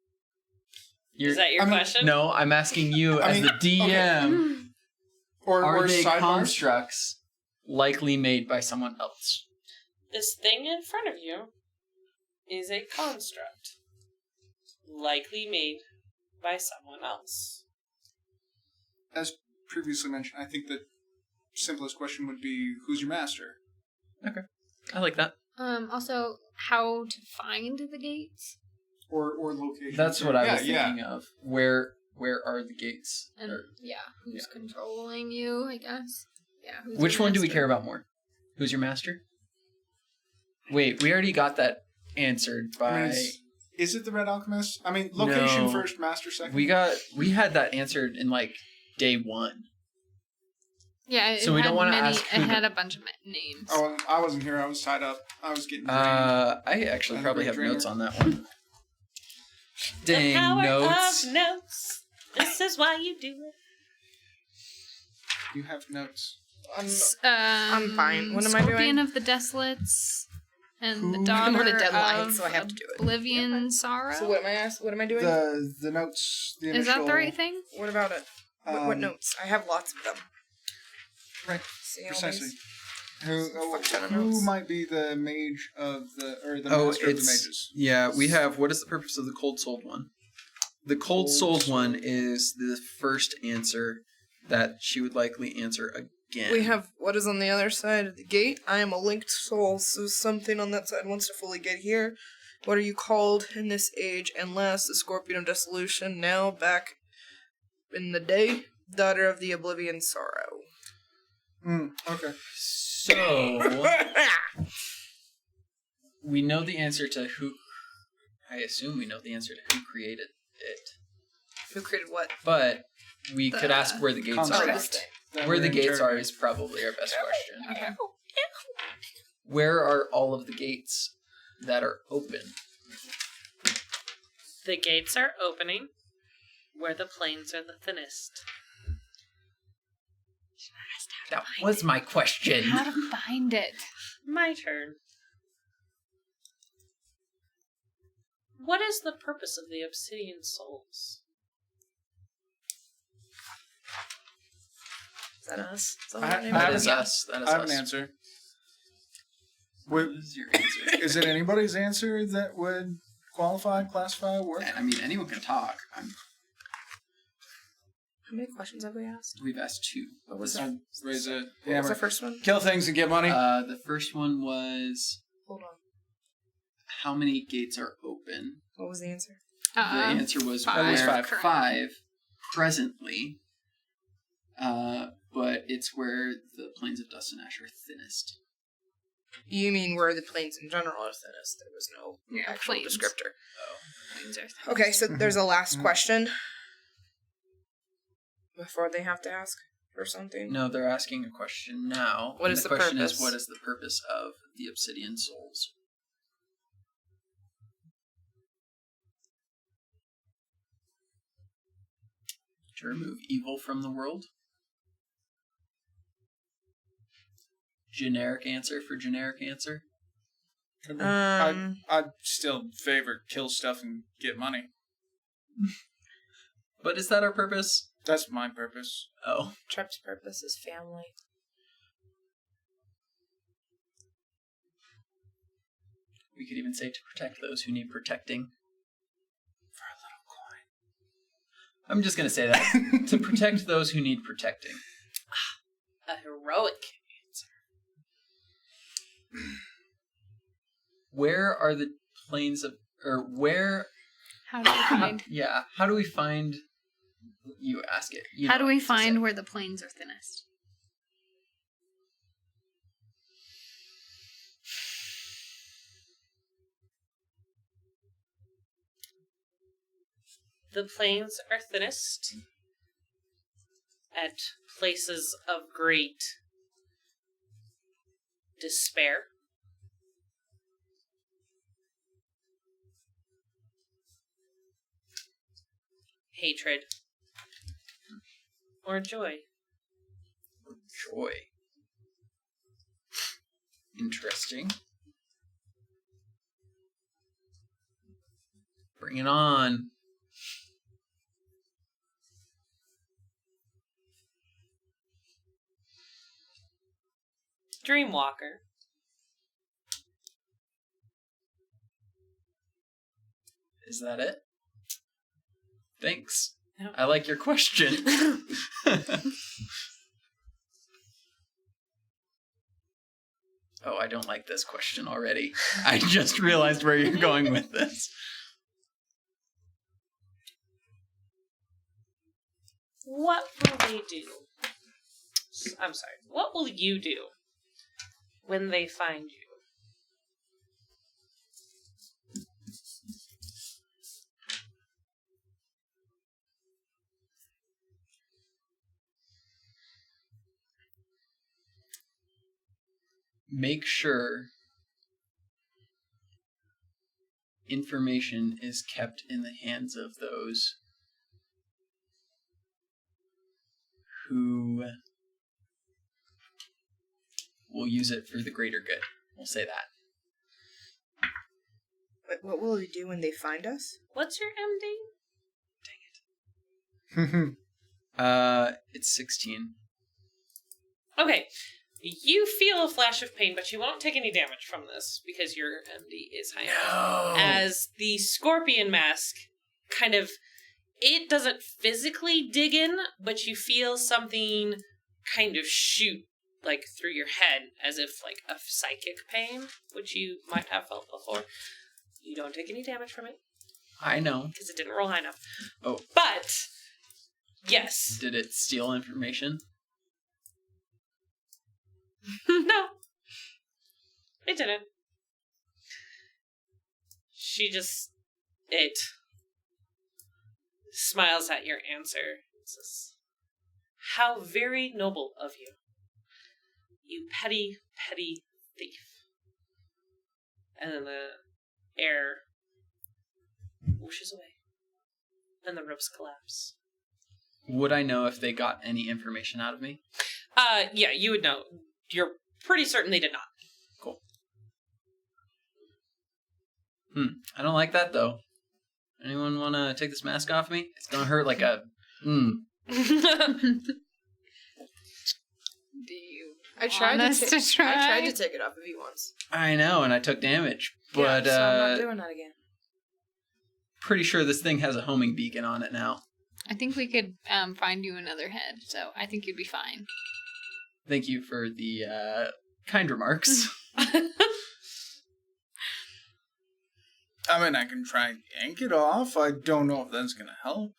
Is that your question? No, I'm asking you as the DM. Or Are they sidebars? constructs likely made by someone else? This thing in front of you is a construct, likely made by someone else. As previously mentioned, I think the simplest question would be, who's your master? I like that. Also, how to find the gates Or location. That's what I was Yeah. thinking of. Where are the gates? and Or- who's controlling you? I guess. Yeah. Who's Which your one do we master? care about more? Who's your master? Wait, we already got that answered I by... mean, is it the Red Alchemist? I mean, location No. first, master second. We had that answered in like day 1. Yeah. It So we had don't wanna many, ask It who had a bunch of names. Oh, I wasn't here. I was tied up. I was getting drained. I actually And probably the have drainer. notes on that one. The Dang, power notes. of notes. This is why you do it. You have notes. I'm fine. What am I doing? Scorpion of the Desolates and Who? the I'm daughter on a deadline, of so I have to do it. Oblivion Sorrow. So what am I asked? What am I doing? The notes. The Is that the initial, right thing? What about it? What notes? I have lots of them. Right. See all Precisely. these? Who Fuck ton of who notes. might be the mage of the master of the mages? Yeah, we have, what is the purpose of the cold souled one? The cold souled one is the first answer that she would likely answer again. We have what is on the other side of the gate. I am a linked soul, so something on that side wants to fully get here, What are you called in this age? Unless the Scorpion of Desolation, now back in the day, daughter of the Oblivion Sorrow. Okay. So we know the answer to who. I assume we know the answer to who created it. Who created what? But we could ask where the gates are. Construct. Where the gates are is probably our best question. Okay. Where are all of the gates that are open? The gates are opening where the plains are the thinnest. That was my question. How to find it? My turn. What is the purpose of the obsidian souls? Is that us? Is I- That is us. That is I have us. an answer. What is your answer? Is it anybody's answer that would qualify, classify, work? I mean, anyone can talk. How many questions have we asked? We've asked 2. What was So raise a What was hammer. the first one? Kill things and get money. The first one was Hold on. how many gates are open? What was the answer? The answer was five. where Currently. 5 presently. But it's where the plains of dust and ash are thinnest. You mean where the plains in general are thinnest? There was no actual plains. descriptor. Plains are Okay, so there's a last question before they have to ask for something. No, they're asking a question now. What and is the the question purpose? is, what is the purpose of the obsidian souls? To remove evil from the world? Generic answer for generic answer? Could be. Um, I'd still favor kill stuff and get money. But is that our purpose? That's my purpose. Oh. Trep's purpose is family. We could even say to protect those who need protecting. For a little coin. I'm just going to say that. To protect those who need protecting. A heroic answer. Where are the plains of... Or where... How do we find? Yeah, how do we find... You ask it. You How know do what we to find say. where the plains are thinnest? The plains are thinnest at places of great despair, hatred, or joy. Joy. Interesting. Bring it on. Dreamwalker. Is that it? Thanks. No. I like your question. Oh, I don't like this question already. I just realized where you're going with this. What will they do? I'm sorry. What will you do when they find you? Make sure information is kept in the hands of those who will use it for the greater good. We'll say that. But what will they do when they find us? What's your MD? It's 16. Okay. You feel a flash of pain, but you won't take any damage from this because your MD is high enough. As the scorpion mask kind of, it doesn't physically dig in, but you feel something kind of shoot like through your head as if like a psychic pain, which you might have felt before. You don't take any damage from it. I know. Because it didn't roll high enough. Oh. But, yes. Did it steal information? No. It didn't. It smiles at your answer. It says, how very noble of you. You petty, petty thief. And then the air whooshes away. And the ropes collapse. Would I know if they got any information out of me? Yeah, you would know. You're pretty certain they did not. Cool. I don't like that, though. Anyone want to take this mask off me? It's gonna hurt like a... Do you I tried want us to to try? I tried to take it off of you once. I know, and I took damage. But, yeah, so I'm not doing that again. pretty sure this thing has a homing beacon on it now. I think we could find you another head, so I think you'd be fine. Thank you for the kind remarks. I mean, I can try and yank it off. I don't know if that's gonna help.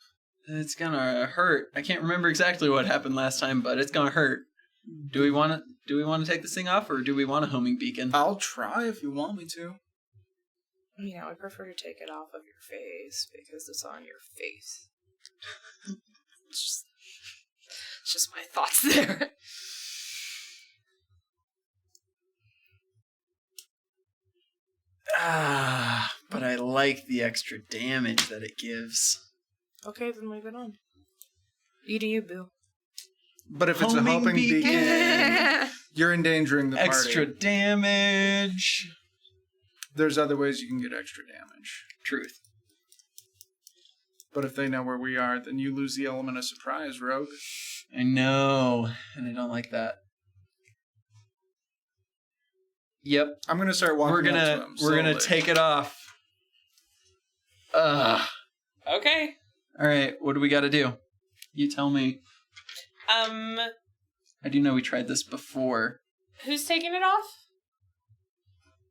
It's gonna hurt. I can't remember exactly what happened last time, but it's gonna hurt. Do we want to take this thing off, or do we want a homing beacon? I'll try if you want me to. You know, I prefer to take it off of your face because it's on your face. It's just my thoughts there. But I like the extra damage that it gives. Okay, then leave it on. You do you, boo. But if it's a Homing homing beacon, you're endangering the party. Extra damage. There's other ways you can get extra damage. Truth. But if they know where we are, then you lose the element of surprise, rogue. I know, and I don't like that. Yep. I'm gonna start walking up to him. We're gonna slowly. take it off. Okay. All right. What do we got to do? You tell me. I do know we tried this before. Who's taking it off?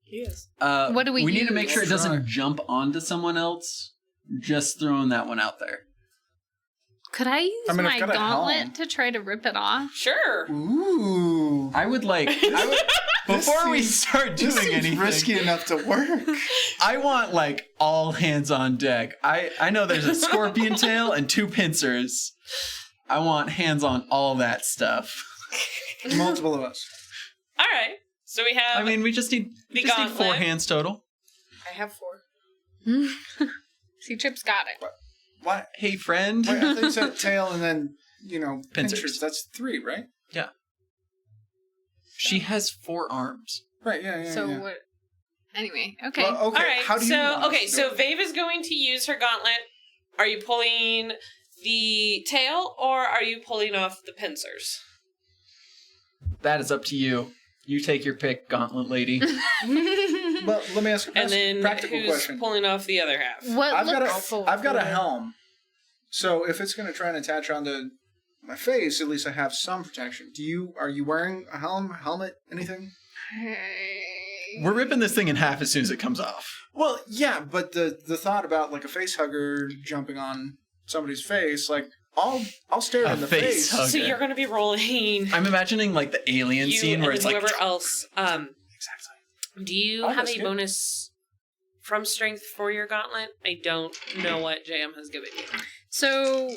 He is. What do we need to use? make sure it Try. doesn't jump onto someone else. Just throwing that one out there. Could I use I mean, I've my got a helm. gauntlet to try to rip it off? Sure. Ooh. I would like This before we seems- start This doing seems anything. risky enough to work. I want like all hands on deck. I know there's a scorpion tail and 2 pincers. I want hands on all that stuff. Multiple of us. All right. So we have. I mean, we just need The 4 gauntlet. hands total. I have 4. See, Chip's got it. What? Hey, friend. Wait, I think you said tail and then, Pincers. pincers. That's 3, right? She has 4 arms. Right, yeah. So yeah. what? Anyway, okay. Well, okay, All right. how do you want us to do so it? Vave is going to use her gauntlet. Are you pulling the tail or are you pulling off the pincers? That is up to you. You take your pick, gauntlet lady. But let me ask And a then practical who's question. pulling off the other half? What I've looks... got a helm. So if it's going to try and attach onto my face, at least I have some protection. Are you wearing a helmet, anything? We're ripping this thing in half as soon as it comes off. Well, yeah, but the thought about like a face hugger jumping on somebody's face, like I'll stare A in the face face. hugger. So you're going to be rolling I'm imagining like the alien you scene and where it's like whoever else. Exactly. Do you Oh, have that's a good. bonus from strength for your gauntlet? I don't know what JM has given you So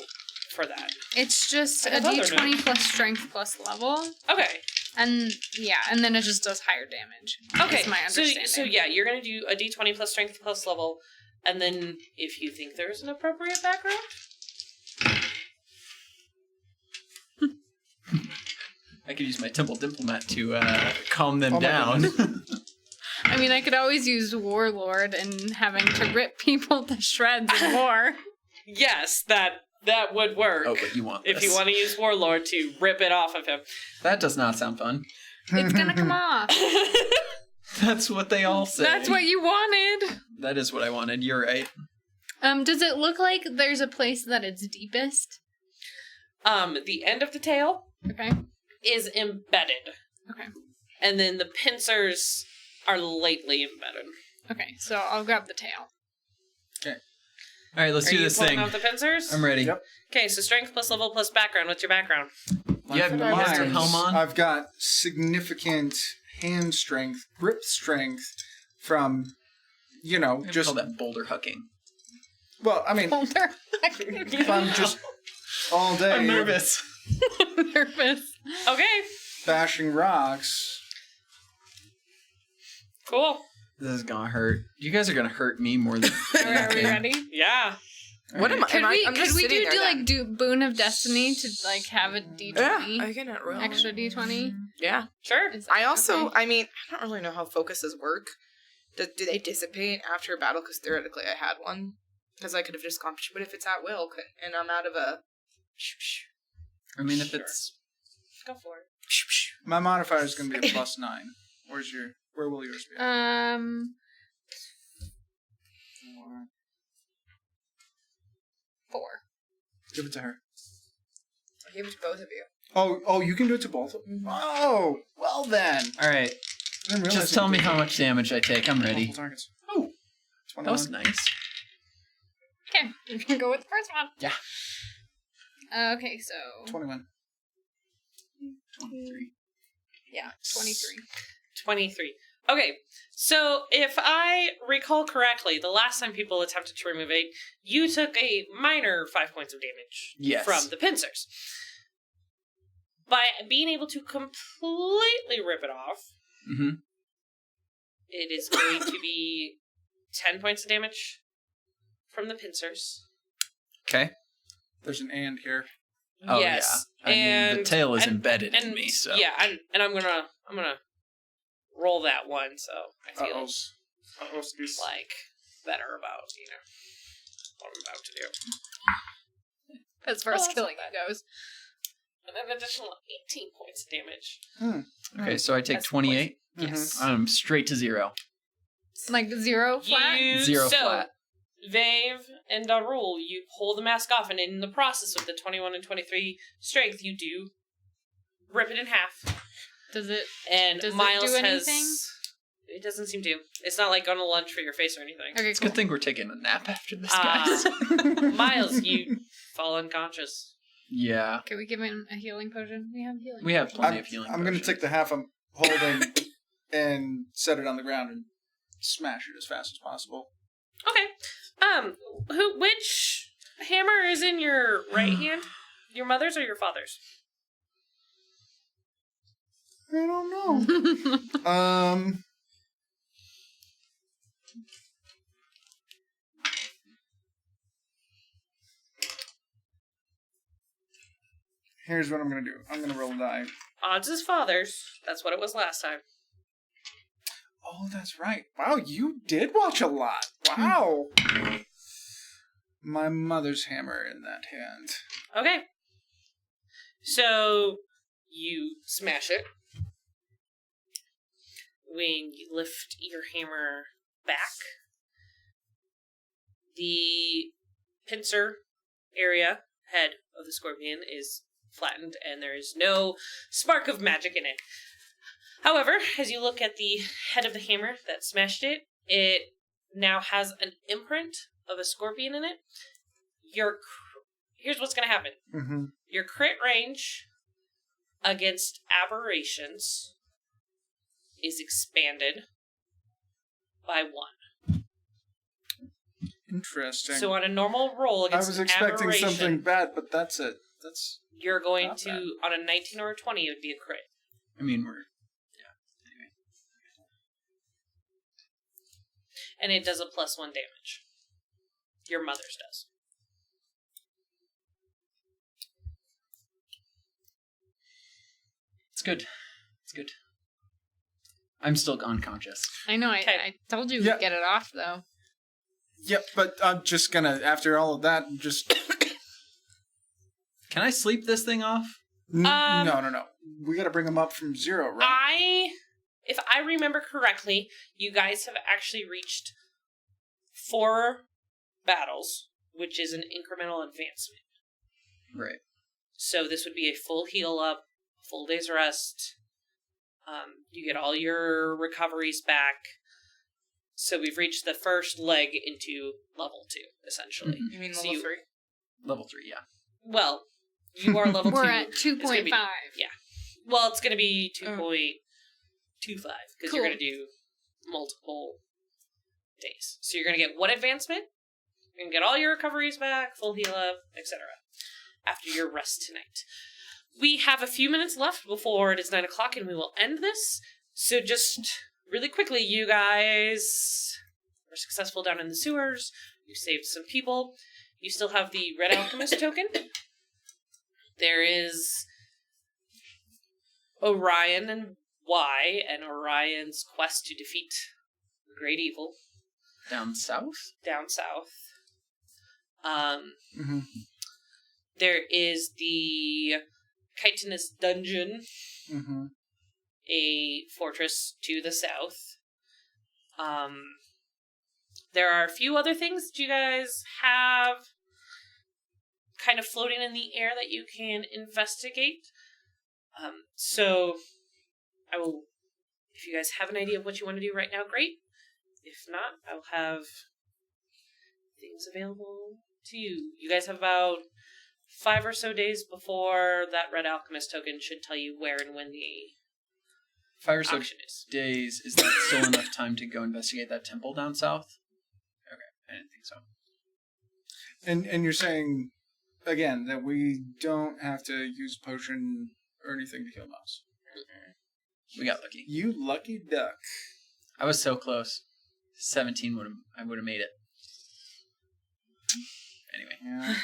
for that. it's just I a have other d20 notes. plus strength plus level. Okay. And then it just does higher damage. Okay. Is my understanding. So yeah, you're going to do a d20 plus strength plus level, and then if you think there's an appropriate background. I could use my temple diplomat to calm them Oh my down. I mean, I could always use Warlord and having to rip people to shreds in war. Yes, that would work. Oh, but you want this. If you want to use Warlord to rip it off of him. That does not sound fun. It's gonna come off. That's what they all say. That's what you wanted. That is what I wanted. You're right. Does it look like there's a place that it's deepest? The end of the tail Okay. is embedded. Okay. And then the pincers are lightly embedded. Okay, so I'll grab the tail. All right, let's Are do you this pulling thing. out the pincers? I'm ready. Yep. Okay, so strength plus level plus background. What's your background? You have Mine- your helm on? I've got significant hand strength, grip strength from, Just just call that boulder hucking. well, I mean, Boulder. if I'm just all day I'm nervous. Nervous. Okay, bashing rocks. cool. This is gonna hurt. You guys are gonna hurt me more than. Are we ready? Yeah. What am I? Could I'm just we sitting do there then. do Boon of Destiny to like have a D20? Yeah, I can roll. Extra D20? Yeah. Sure. Is that I also, okay? I mean, I don't really know how focuses work. Do they dissipate after a battle? Because theoretically I had one. Because I could have just gone, but if it's at will, and I'm out of a... I mean, if Sure. it's Go for it. My modifier is going to be a +9. Where will yours be? 4. Give it to her. I gave it to both of you. Oh, you can do it to both of them? Oh, well then. all right. I didn't realize Just you tell could me do how that. much damage I take. I'm ready. Multiple targets. Oh, that was 21. nice. Okay, we're gonna go with the first one. Yeah. Okay, so 21. 23. yeah, 23. 23. Okay, so if I recall correctly, the last time people attempted to remove it, you took a minor 5 points of damage Yes. from the pincers. By being able to completely rip it off, Mm-hmm. it is going to be 10 points of damage from the pincers. Okay. There's an and here. Oh Yes. yeah. I mean, the tail is and- embedded in and me, so yeah, and I'm gonna roll that one, so I feel like better about what I'm about to do. As far as that's killing not bad. goes. And an additional 18 points of damage. okay. So I take That's 28. Yes. I'm straight to 0. Like 0 flat? You, 0 so, flat. Vave and Darul, you pull the mask off, and in the process of the 21 and 23 strength, you do rip it in half. Does it? And Does it Miles do has. anything? It doesn't seem to. It's not like going to lunch for your face or anything. Okay, It's a cool. good thing we're taking a nap after this, Uh, guys. Miles, you fall unconscious. yeah. Can we give him a healing potion? We have healing. We have potions. plenty of healing. I'm going to potions. take the half I'm holding and set it on the ground and smash it as fast as possible. Okay. Which hammer is in your right hand? Your mother's or your father's? I don't know. Here's what I'm going to do. I'm going to roll a die. Odds is father's. That's what it was last time. Oh, that's right. Wow, you did watch a lot. Wow. My mother's hammer in that hand. Okay. So you smash it. When you lift your hammer back, the pincer area head of the scorpion is flattened and there is no spark of magic in it. However, as you look at the head of the hammer that smashed it, it now has an imprint of a scorpion in it. Here's what's going to happen. Mm-hmm. Your crit range against aberrations is expanded by 1. Interesting. So on a normal roll I against was expecting aberration, something bad, but that's it. That's you're going not to, bad. on a 19 or a 20, it would be a crit. I mean, we're And it does a +1 damage. Your mother's does. It's good. It's good. I'm still unconscious. I know, Okay. I told you Yeah. we'd get it off, though. Yep, but I'm just gonna, after all of that, just Can I sleep this thing off? no. We gotta bring him up from 0, right? If I remember correctly, you guys have actually reached 4 battles, which is an incremental advancement. Right. So this would be a full heal up, full day's rest. You get all your recoveries back. So we've reached the first leg into level 2, essentially. Mhm. You mean So level you- 3? Level 3, yeah. Well, you are level 2. We're at It's gonna 2.5. be- Well, it's going to be 2.25 because you're Cool. going to do multiple days. So you're going to get 1 advancement. You're going to get all your recoveries back, full heal up, etc. after your rest tonight. We have a few minutes left before it is 9 o'clock and we will end this. So just really quickly, you guys were successful down in the sewers. You saved some people. You still have the Red Alchemist token. There is Orion and Y, and Orion's quest to defeat the Great Evil Down south? down south. Mm-hmm. There is the Chitinous Dungeon, Mm-hmm. a fortress to the south. There are a few other things that you guys have kind of floating in the air that you can investigate. So I will, if you guys have an idea of what you want to do right now, great. If not, I'll have things available to you. You guys have about 5 or so days before that Red Alchemist token should tell you where and when the 5 or so auction is. days. Is that still enough time to go investigate that temple down south? Okay, I didn't think so. And you're saying, again, that we don't have to use potion or anything to kill mouse. We got lucky. You lucky duck. I was so close. 17 I would have made it. Anyway, Yeah.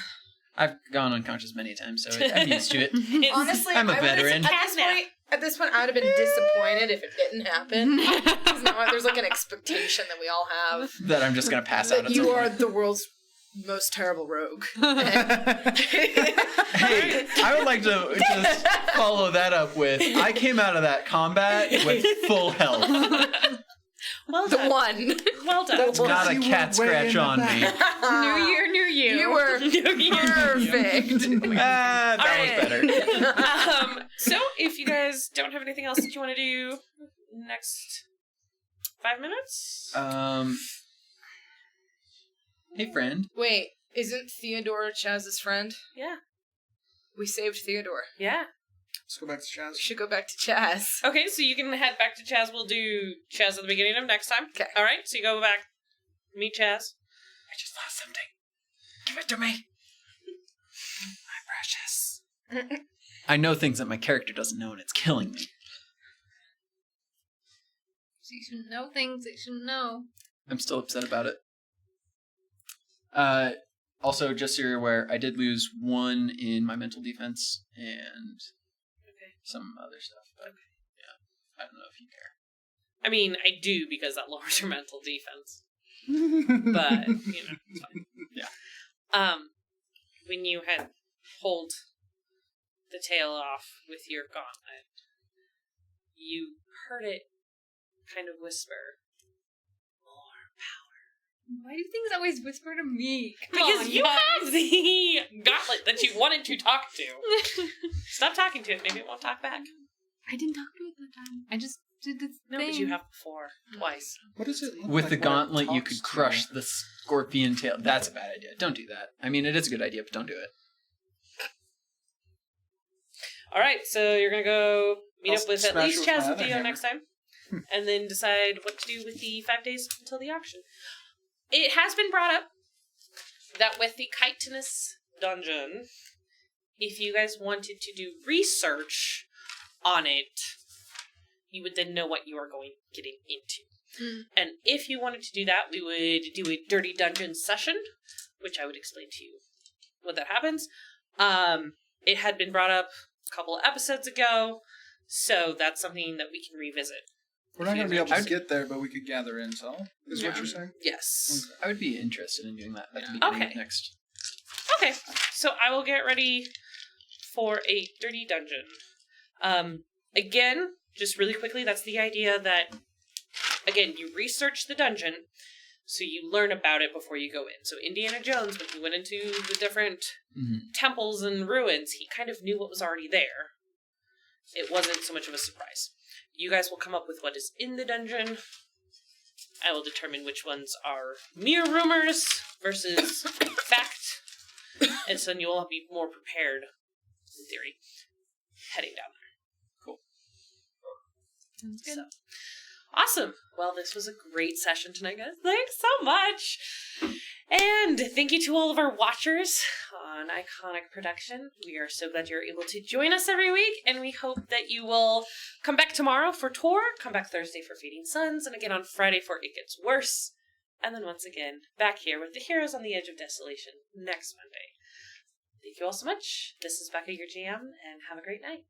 I've gone unconscious many times, so I'm used to it. Honestly, I'm a I would've- veteran. At this point, I would have been disappointed if it didn't happen. 'Cause now there's like an expectation that we all have That I'm just gonna pass out. that At you some are point. the world's most terrible rogue. Hey, I would like to just follow that up with: I came out of that combat with full health. Well The done. one. Well done. The one. Not a You cat were way scratch in the on me. New year, new you. You were perfect. That was better. So, if you guys don't have anything else that you want to do next 5 minutes? Hey, friend. Wait, isn't Theodore Chaz's friend? Yeah. We saved Theodore. Yeah. Let's go back to Chaz. We should go back to Chaz. Okay, so you can head back to Chaz. We'll do Chaz at the beginning of next time. Okay. Alright, so you go back, meet Chaz. I just lost something. Give it to me. My precious. I know things that my character doesn't know, and it's killing me. So you should know things that you should know. I'm still upset about it. Also, just so you're aware, I did lose 1 in my mental defense and some other stuff. But yeah, I don't know if you care. I mean, I do because that lowers your mental defense. But, you know, it's fine. Yeah. When you had pulled the tail off with your gauntlet, you heard it kind of whisper, Why do things always whisper to me? Come because on, you guys. have the gauntlet that you wanted to talk to. Stop talking to it, maybe it won't talk back. I didn't talk to it that time. I just did this No, thing. but you have before. Twice. What does it look With like the when it gauntlet, you talks could to crush the scorpion tail. That's a bad idea. Don't do that. I mean, it is a good idea, but don't do it. Alright, so you're gonna go meet I'll up with at smash least it with my Chaz and other Theo hammer. next time. And then decide what to do with the 5 days until the auction. It has been brought up that with the Chitinous Dungeon, if you guys wanted to do research on it, you would then know what you are getting into. Mm. And if you wanted to do that, we would do a Dirty Dungeon session, which I would explain to you when that happens. It had been brought up a couple of episodes ago, so that's something that we can revisit. We're not going to be able to I'd- get there, but we could gather intel, is what Yeah. you're saying? Yes. I would be interested in doing that at the beginning Okay. of next. Okay, so I will get ready for a Dirty Dungeon. Again, just really quickly, that's the idea that, again, you research the dungeon, so you learn about it before you go in. So Indiana Jones, when he went into the different temples and ruins, he kind of knew what was already there. It wasn't so much of a surprise. You guys will come up with what is in the dungeon I will determine which ones are mere rumors versus fact. And so you will be more prepared, in theory, heading down there. Sounds good. So, awesome. Well, this was a great session tonight, guys. Thanks so much. And thank you to all of our watchers on Iconic Production. We are so glad you're able to join us every week, and we hope that you will come back tomorrow for Tor, come back Thursday for Fading Suns, and again on Friday for It Gets Worse. And then once again, back here with the Heroes on the Edge of Desolation next Monday. Thank you all so much. This is Becca, your GM, and have a great night.